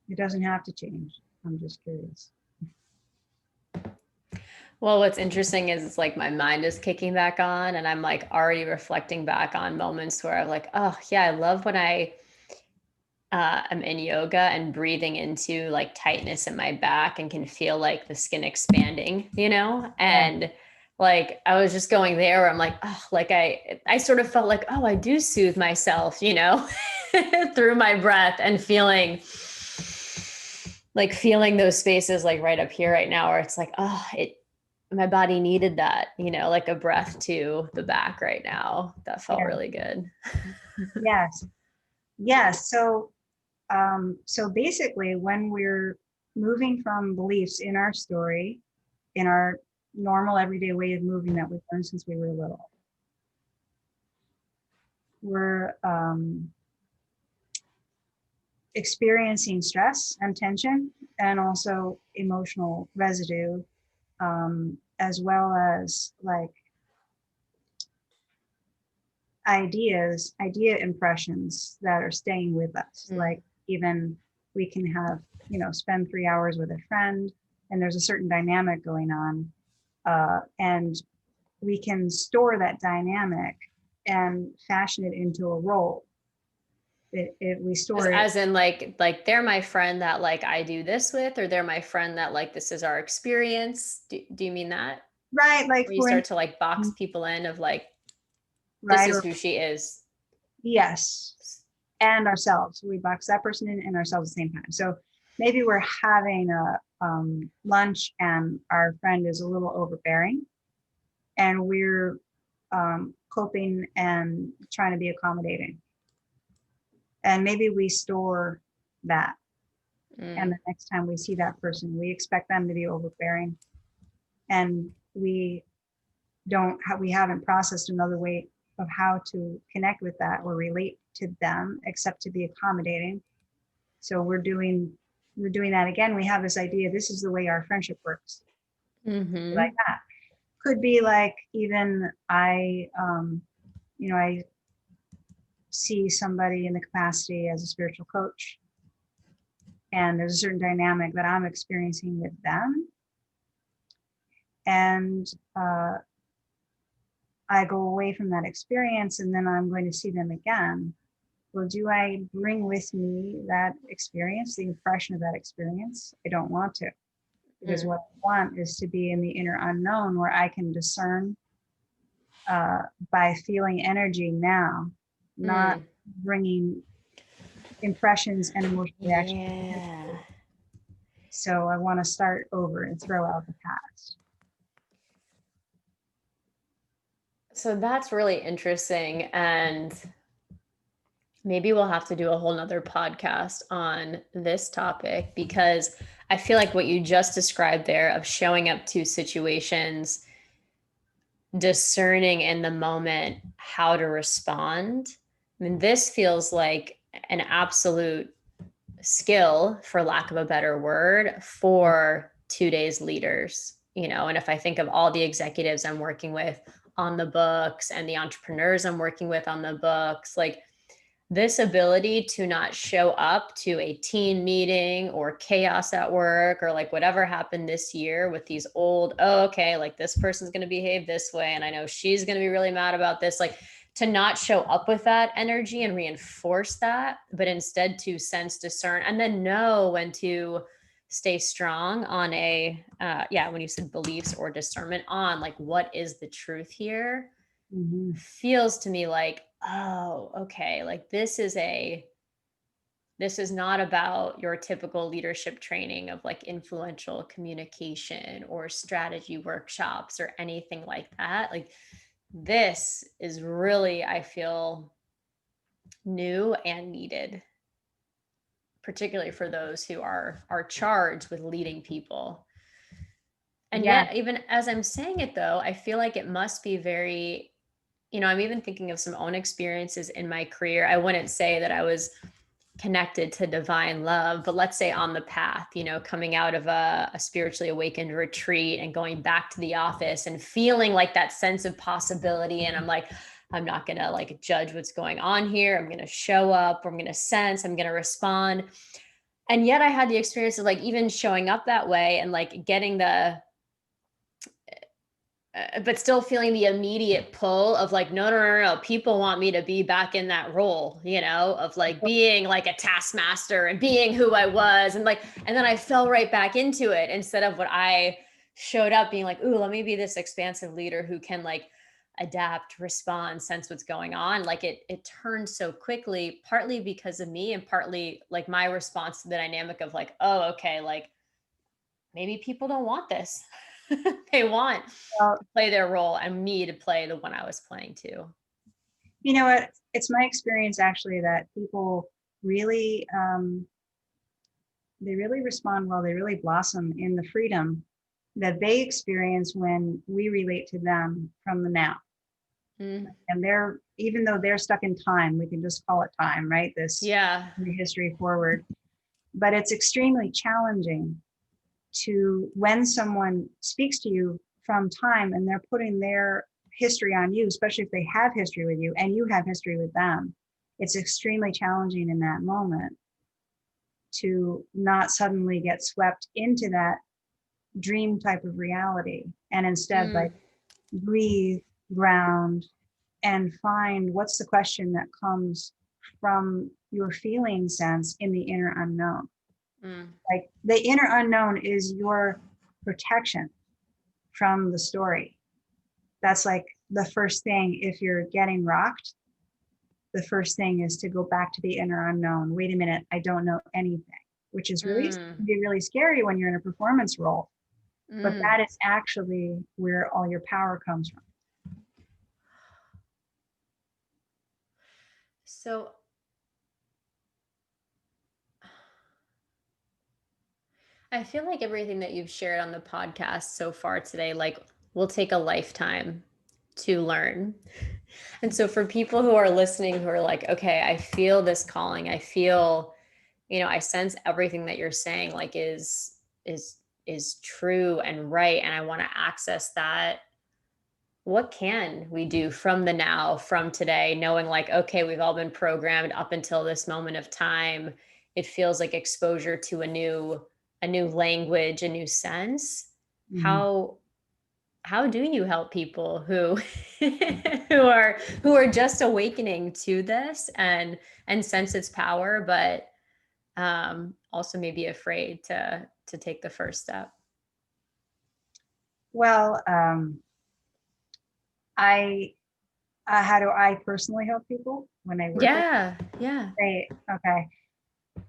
It doesn't have to change. I'm just curious. Well, what's interesting is it's like my mind is kicking back on and I'm like already reflecting back on moments where I'm like, oh yeah, I love when I'm in yoga and breathing into like tightness in my back and can feel like the skin expanding, Yeah. and like I was just going there where I'm like, oh, like I sort of felt like, oh, I do soothe myself, through my breath and feeling those spaces like right up here right now where it's like, oh, my body needed that, like a breath to the back right now. That felt Yeah. really good. Yes. Yes. So basically, when we're moving from beliefs in our story, in our normal everyday way of moving that we've learned since we were little, we're experiencing stress and tension, and also emotional residue, as well as like idea impressions that are staying with us. Like even we can have, spend 3 hours with a friend and there's a certain dynamic going on. And we can store that dynamic and fashion it into a role. We store it. As in like they're my friend that like I do this with, or they're my friend that like this is our experience. Do you mean that? Right, like Where you for start to like box instance, people in of like, this right, is or who she is. yes, and ourselves. We box that person in and ourselves at the same time. So maybe we're having a lunch and our friend is a little overbearing, and we're coping and trying to be accommodating. And maybe we store that. And the next time we see that person, we expect them to be overbearing. And we haven't processed another way of how to connect with that or relate to them except to be accommodating. So we're doing that again. We have this idea, this is the way our friendship works. Like that. Could be like, even I see somebody in the capacity as a spiritual coach, and there's a certain dynamic that I'm experiencing with them. And I go away from that experience, and then I'm going to see them again. Well, do I bring with me that experience, the impression of that experience? I don't want to, because what I want is to be in the inner unknown, where I can discern by feeling energy now, not bringing impressions and emotional reactions. Yeah. So I want to start over and throw out the past. So that's really interesting. And maybe we'll have to do a whole nother podcast on this topic, because I feel like what you just described there of showing up to situations, discerning in the moment how to respond. I mean, this feels like an absolute skill, for lack of a better word, for today's leaders. And if I think of all the executives I'm working with on the books and the entrepreneurs I'm working with on the books, like, this ability to not show up to a team meeting or chaos at work, or like whatever happened this year with these old, okay, like this person's going to behave this way, and I know she's going to be really mad about this, like, to not show up with that energy and reinforce that, but instead to sense, discern, and then know when to stay strong on when you said beliefs or discernment on, like, what is the truth here, feels to me like, oh, okay, like this is not about your typical leadership training of like influential communication or strategy workshops or anything like that. Like, this is really, I feel, new and needed, particularly for those who are charged with leading people. And yet, even as I'm saying it though, I feel like it must be very, I'm even thinking of some own experiences in my career. I wouldn't say that I was connected to divine love, but let's say on the path, coming out of a spiritually awakened retreat and going back to the office and feeling like that sense of possibility. And I'm like, I'm not going to like judge what's going on here. I'm going to show up. I'm going to sense, I'm going to respond. And yet I had the experience of like even showing up that way and like getting but still feeling the immediate pull of like, no, people want me to be back in that role, of like being like a taskmaster and being who I was. And then I fell right back into it instead of what I showed up being like, ooh, let me be this expansive leader who can like adapt, respond, sense what's going on. Like it turned so quickly, partly because of me and partly like my response to the dynamic of like, oh, okay, like maybe people don't want this. They want to play their role and me to play the one I was playing too. You know what? It's my experience actually that people really, they really respond well. They really blossom in the freedom that they experience when we relate to them from the now. And even though they're stuck in time, we can just call it time, right? This history forward. But it's extremely challenging to when someone speaks to you from time and they're putting their history on you, especially if they have history with you and you have history with them. It's extremely challenging in that moment to not suddenly get swept into that dream type of reality, and instead like breathe, ground, and find what's the question that comes from your feeling sense in the inner unknown. Like the inner unknown is your protection from the story. That's like the first thing. If you're getting rocked, the first thing is to go back to the inner unknown. Wait a minute, I don't know anything. which is really Mm, can be really scary when you're in a performance role. But mm. that is actually where all your power comes from. So I feel like everything that you've shared on the podcast so far today, like, will take a lifetime to learn. And so for people who are listening who are like, okay, I feel this calling, I feel, I sense everything that you're saying like is is true and right, and I want to access that. What can we do from the now, from today, knowing like, okay, we've all been programmed up until this moment of time. It feels like exposure to a new language, a new sense. Mhm. How do you help people who who are just awakening to this and sense its power, but also maybe afraid to take the first step? Well, I how do I personally help people when I work with Yeah, yeah. they okay.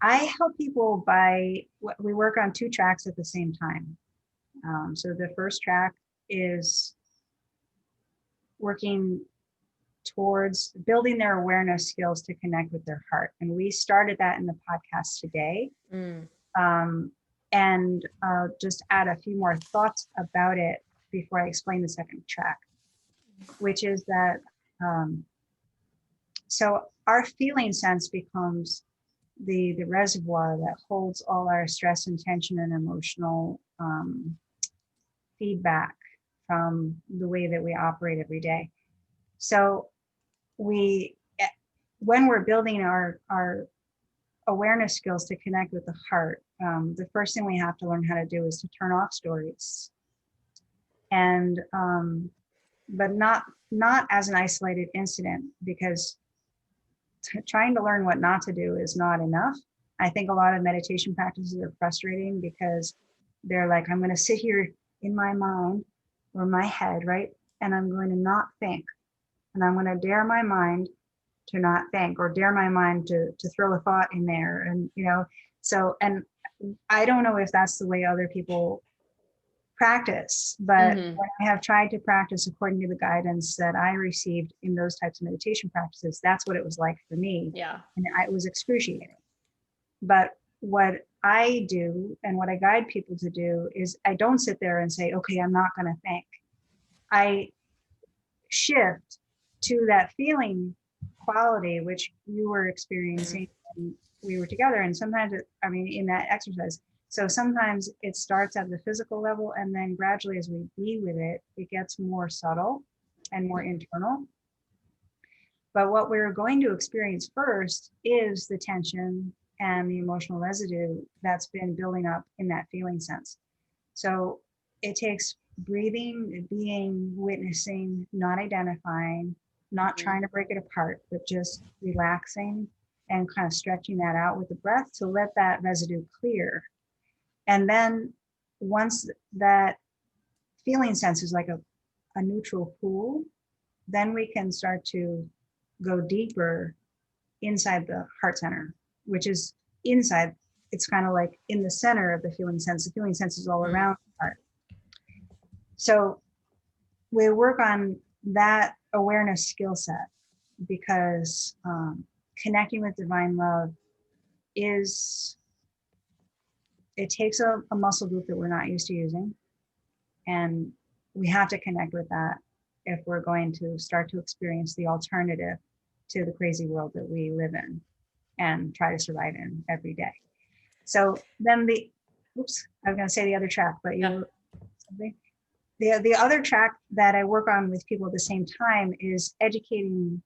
I help people by we work on two tracks at the same time. So the first track is working towards building their awareness skills to connect with their heart. And we started that in the podcast today. Mm, Um, and just add a few more thoughts about it before I explain the second track, which is that um, so our feeling sense becomes the reservoir that holds all our stress and tension and emotional feedback from the way that we operate every day. So we when we're building our awareness skills to connect with the heart, the first thing we have to learn how to do is to turn off stories, and but not as an isolated incident, because trying to learn what not to do is not enough. I think a lot of meditation practices are frustrating because they're like, I'm going to sit here in my mind or my head, right? And I'm going to not think. And I'm going to dare my mind to not think, or dare my mind to throw a thought in there. And, so, and I don't know if that's the way other people practice, but mhm. when I have tried to practice according to the guidance that I received in those types of meditation practices, that's what it was like for me. Yeah. And it was excruciating. But what I do and what I guide people to do is I don't sit there and say, okay, I'm not going to think. I shift to that feeling quality, which you were Mm, experiencing when we were together. And sometimes, in that exercise. So sometimes it starts at the physical level, and then gradually, as we be with it, it gets more subtle and more internal. But what we're going to experience first is the tension and the emotional residue that's been building up in that feeling sense. So it takes breathing, being, witnessing, not identifying, not mhm. trying to break it apart, but just relaxing and kind of stretching that out with the breath to let that residue clear. And then once that feeling sense is like a neutral pool, then we can start to go deeper inside the heart center, which is inside. It's kind of like in the center of the feeling sense. The feeling sense is all Mm, around the heart. So we work on that awareness skill set because connecting with divine love is, it takes a muscle group that we're not used to using. And we have to connect with that if we're going to start to experience the alternative to the crazy world that we live in and try to survive in every day. So then I was going to say the other track, but yeah. you, something. The other track that I work on with people at the same time is educating,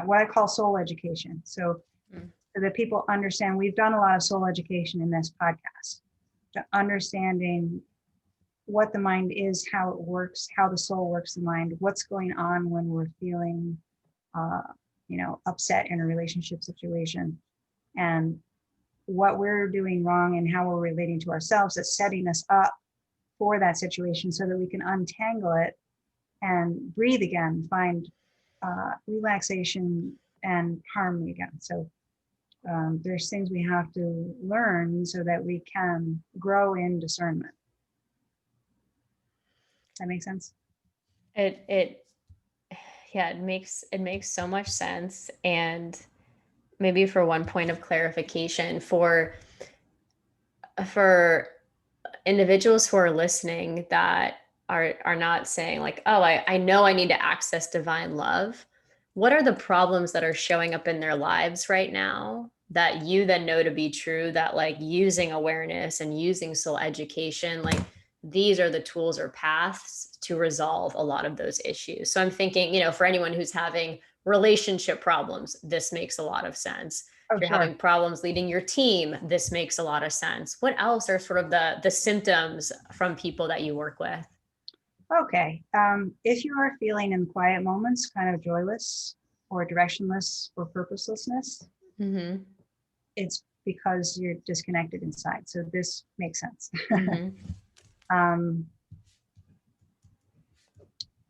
what I call soul education. So Mm, that people understand, we've done a lot of soul education in this podcast, to understanding what the mind is, how it works, how the soul works the mind, what's going on when we're feeling, uh, upset in a relationship situation, and what we're doing wrong and how we're relating to ourselves that's setting us up for that situation, so that we can untangle it and breathe again, find relaxation and harmony again. So There's things we have to learn so that we can grow in discernment. That makes sense? It yeah, it makes so much sense. And maybe for one point of clarification for individuals who are listening that are not saying like, oh, I know I need to access divine love. What are the problems that are showing up in their lives right now that you then know to be true, that like using awareness and using soul education, like these are the tools or paths to resolve a lot of those issues? So I'm thinking, for anyone who's having relationship problems, this makes a lot of sense. Oh, If you're sure. having problems leading your team, this makes a lot of sense. What else are sort of the symptoms from people that you work with? Okay. If you are feeling in quiet moments kind of joyless or directionless or purposelessness, Mm-hmm. it's because you're disconnected inside. So this makes sense. Mm-hmm. um,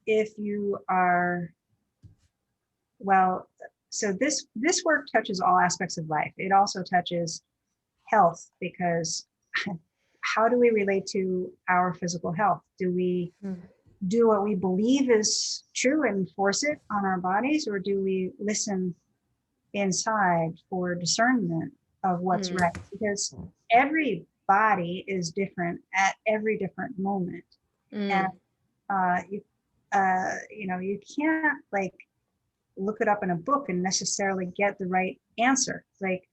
if you are, well, so this work touches all aspects of life. It also touches health, because how do we relate to our physical health? Do we do what we believe is true and force it on our bodies, or do we listen inside for discernment of what's Mm-hmm. right? Because every body is different at every different moment, and Mm-hmm. you can't like look it up in a book and necessarily get the right answer. Like,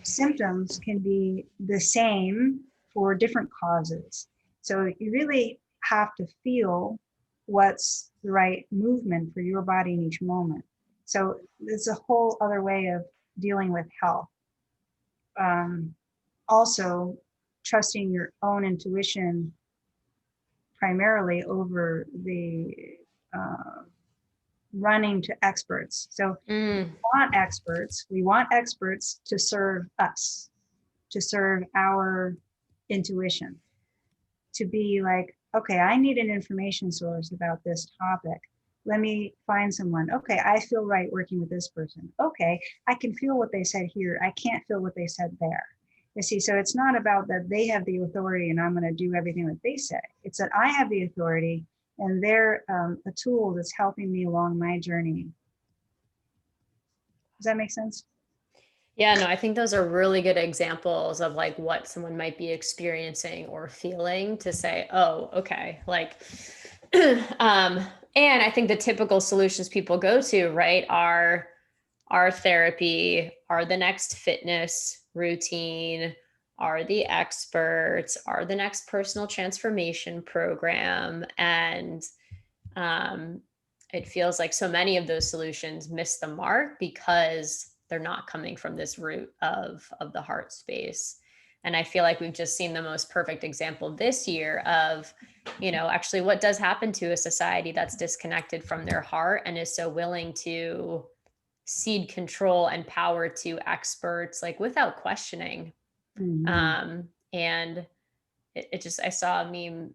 symptoms can be the same for different causes. So you really have to feel what's the right movement for your body in each moment. So it's a whole other way of dealing with health. Um, Also, trusting your own intuition primarily over the uh, running to experts. So Mm-hmm. we want experts to serve us, to serve our intuition, to be like, okay, I need an information source about this topic. Let me find someone. Okay, I feel right working with this person. Okay, I can feel what they said here. I can't feel what they said there. You see, so it's not about that they have the authority and I'm going to do everything that they say. It's that I have the authority and they're a tool that's helping me along my journey. Does that make sense? Yeah, no, I think those are really good examples of like what someone might be experiencing or feeling to say, oh, okay, like, and I think the typical solutions people go to, right, are therapy, are the next fitness routine, are the experts, are the next personal transformation program. And um, it feels like so many of those solutions miss the mark because they're not coming from this root of the heart space. And I feel like we've just seen the most perfect example this year of, actually what does happen to a society that's disconnected from their heart and is so willing to cede control and power to experts like without questioning. Mm-hmm. And it just, I saw a meme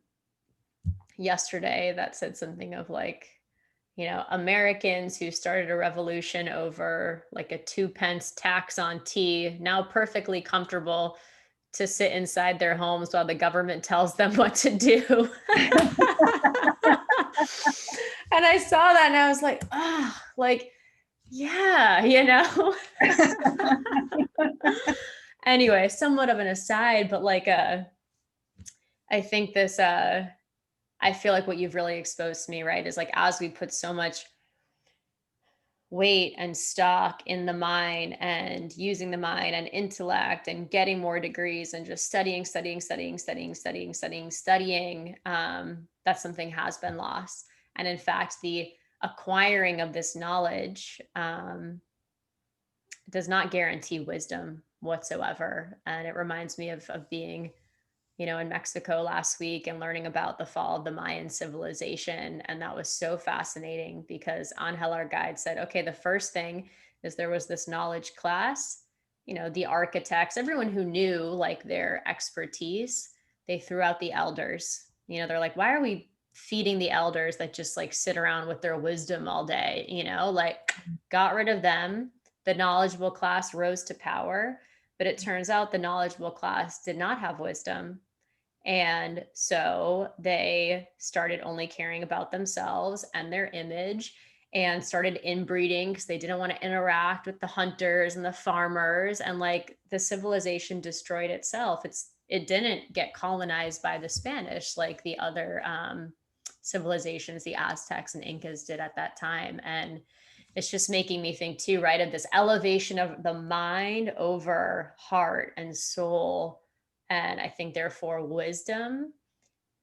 yesterday that said something of like, Americans who started a revolution over like a 2 pence tax on tea, now perfectly comfortable to sit inside their homes while the government tells them what to do. And I saw that and I was like, ah, like, yeah. Anyway, somewhat of an aside, but like, I think this, I feel like what you've really exposed to me, right, is like as we put so much weight and stock in the mind and using the mind and intellect and getting more degrees and just studying, that something has been lost. And in fact, the acquiring of this knowledge does not guarantee wisdom whatsoever. And it reminds me of being in Mexico last week and learning about the fall of the Mayan civilization. And that was so fascinating because Angel, our guide, said, okay, the first thing is there was this knowledge class, the architects, everyone who knew like their expertise, they threw out the elders. They're like, why are we feeding the elders that just like sit around with their wisdom all day? Like got rid of them the knowledgeable class rose to power, but it turns out the knowledgeable class did not have wisdom. And so they started only caring about themselves and their image and started inbreeding because they didn't want to interact with the hunters and the farmers. And like the civilization destroyed itself. It didn't get colonized by the Spanish like the other civilizations, the Aztecs and Incas did at that time. And it's just making me think too, right, of this elevation of the mind over heart and soul. And I think therefore wisdom.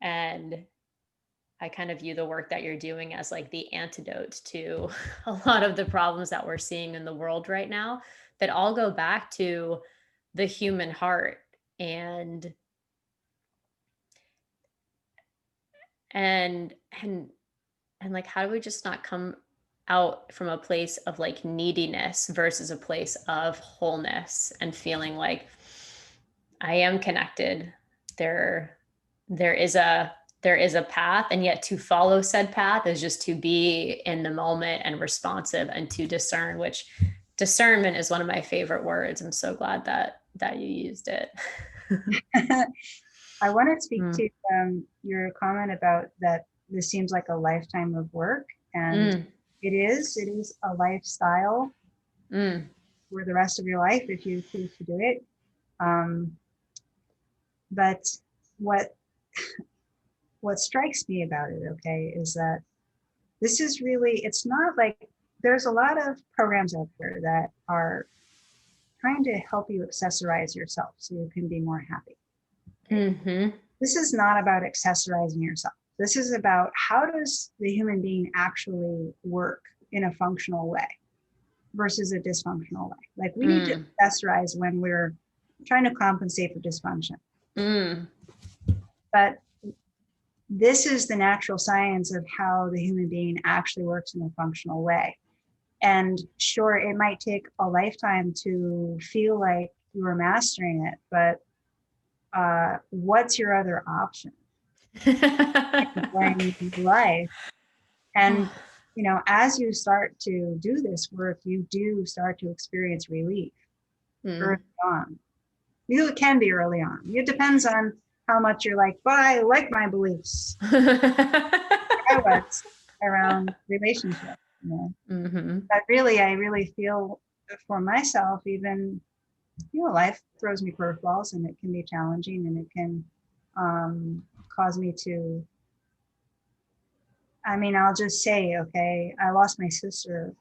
And I kind of view the work that you're doing as like the antidote to a lot of the problems that we're seeing in the world right now that all go back to the human heart. And and and like, how do we just not come out from a place of like neediness versus a place of wholeness and feeling like I am connected. There, there is a there is a path, and yet to follow said path is just to be in the moment and responsive and to discern, which discernment is one of my favorite words. I'm so glad that you used it. I want to speak Mm. to your comment about that this seems like a lifetime of work, and Mm. it is a lifestyle Mm. for the rest of your life if you choose to do it. Um, but what what strikes me about it, okay, is that this is really, it's not like there's a lot of programs out there that are trying to help you accessorize yourself so you can be more happy. Mm-hmm. This is not about accessorizing yourself. This is about how does the human being actually work in a functional way versus a dysfunctional way. Like we need to Mm. accessorize when we're trying to compensate for dysfunction. Mm. But this is the natural science of how the human being actually works in a functional way. And sure, it might take a lifetime to feel like you are mastering it, but what's your other option in life? And as you start to do this work, you do start to experience relief early Mm. on. It can be early on. It depends on how much you're like, but I like my beliefs. I was around relationships. Mm-hmm. But I really feel for myself, even, life throws me curveballs and it can be challenging and it can cause me to, I'll just say, okay, I lost my sister,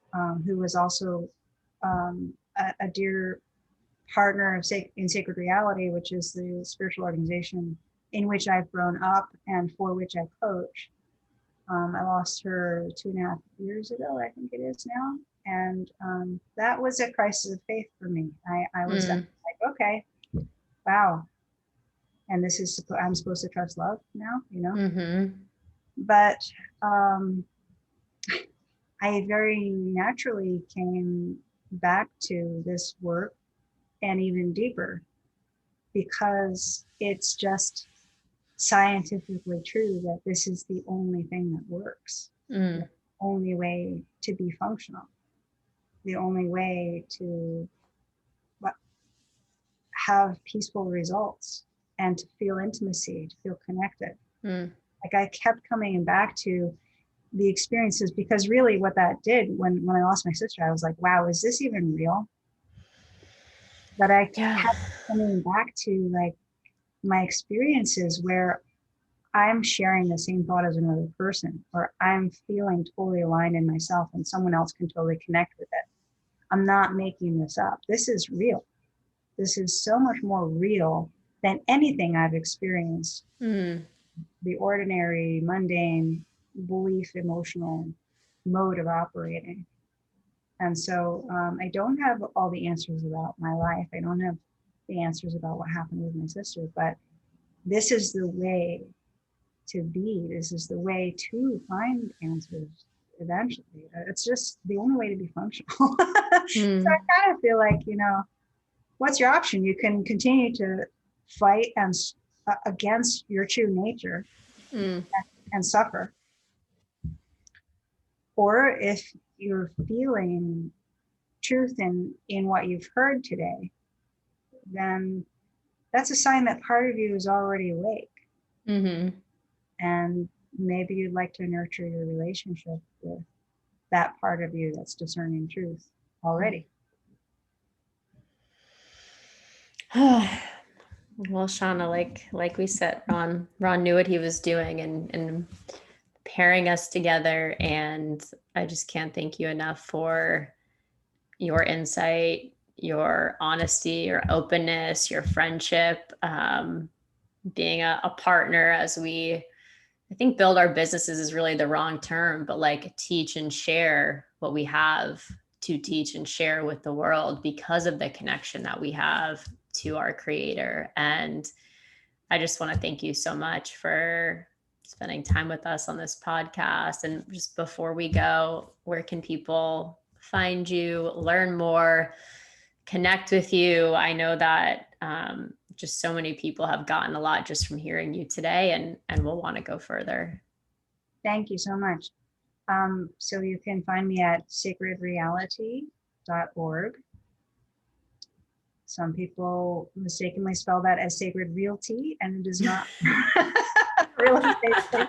who was also a dear partner of in Sacred Reality, which is the spiritual organization in which I've grown up and for which I coach. I lost her 2.5 years ago, I think it is now. And that was a crisis of faith for me. I was Mm. like, okay, wow. And I'm supposed to trust love now, Mm-hmm. But I very naturally came back to this work and even deeper because it's just scientifically true that this is the only thing that works, the Mm. only way to be functional, the only way to have peaceful results and to feel intimacy, to feel connected. Mm. Like I kept coming back to the experiences because really what that did when I lost my sister, I was like, wow, is this even real? But I Yeah. kept coming back to like my experiences where I'm sharing the same thought as another person, or I'm feeling totally aligned in myself and someone else can totally connect with it. I'm not making this up. This is real. This is so much more real than anything I've experienced. Mm. The ordinary, mundane, belief, emotional mode of operating. And so I don't have all the answers about my life. I don't have the answers about what happened with my sister, but this is the way to be. This is the way to find answers eventually. It's just the only way to be functional. So I Mm. kind of feel like, what's your option? You can continue to fight and against your true nature Mm. and suffer. Or if you're feeling truth in what you've heard today, then that's a sign that part of you is already awake. Mm-hmm. And maybe you'd like to nurture your relationship with that part of you that's discerning truth already. Well, Shannah, like we said, Ron knew what he was doing and pairing us together. And I just can't thank you enough for your insight, your honesty, your openness, your friendship, being a partner as we, I think build our businesses is really the wrong term, but like teach and share what we have to teach and share with the world because of the connection that we have to our creator. And I just want to thank you so much for spending time with us on this podcast. And just before we go, where can people find you, learn more, connect with you? I know that just so many people have gotten a lot just from hearing you today, and will want to go further. Thank you so much. So you can find me at sacredreality.org. Some people mistakenly spell that as Sacred Realty, and it is not real estate.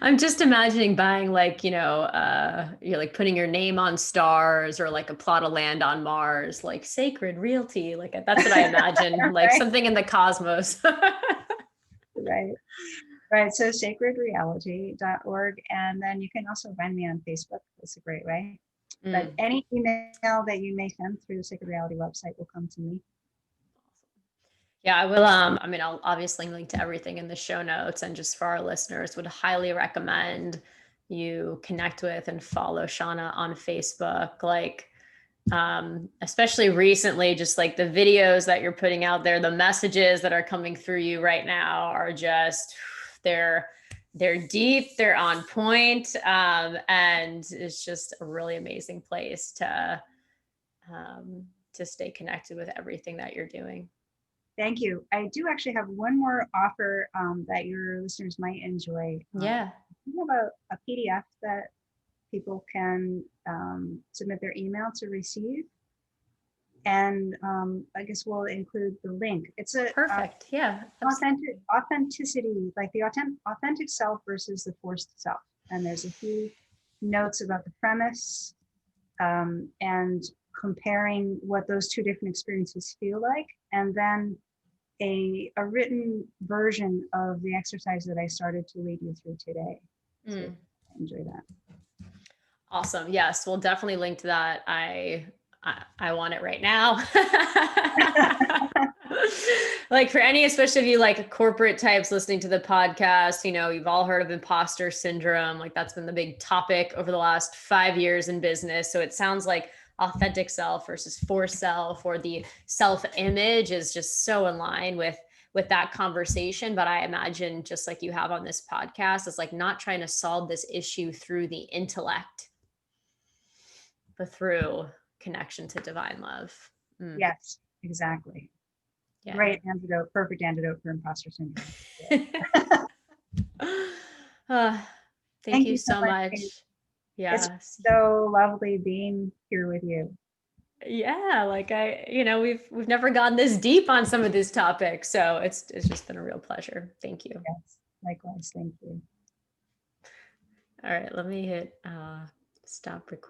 I'm just imagining buying like, you're like putting your name on stars or like a plot of land on Mars, like Sacred Realty. Like that's what I imagine, like Right. something in the cosmos. Right. Right. So sacredreality.org. And then you can also find me on Facebook. That's a great way. But any email that you may send through the Sacred Reality website will come to me. Yeah, I will. I mean, I'll obviously link to everything in the show notes, and just for our listeners, would highly recommend you connect with and follow Shannah on Facebook. Like, especially recently, just like the videos that you're putting out there, the messages that are coming through you right now are just, they're deep, they're on point, and it's just a really amazing place to stay connected with everything that you're doing. Thank you. I do actually have one more offer that your listeners might enjoy. Yeah. We have a PDF that people can submit their email to receive. And I guess we'll include the link. It's a perfect. Yeah. Authenticity, like the authentic self versus the forced self. And there's a few notes about the premise and comparing what those two different experiences feel like, and then a written version of the exercise that I started to lead you through today. So enjoy that. Awesome. Yes, we'll definitely link to that. I want it right now. Like for any, especially if you like corporate types listening to the podcast, you've all heard of imposter syndrome. Like that's been the big topic over the last 5 years in business. So it sounds like authentic self versus forced self, or the self-image, is just so in line with that conversation. But I imagine, just like you have on this podcast, it's like not trying to solve this issue through the intellect, but through connection to divine love. Yes, exactly. Yeah. Great antidote, perfect antidote for imposter syndrome. Thank you so much. Yeah. It's so lovely being here with you. Yeah, like we've never gone this deep on some of these topics, so it's just been a real pleasure. Thank you. Yes, likewise. Thank you. All right, let me hit stop recording.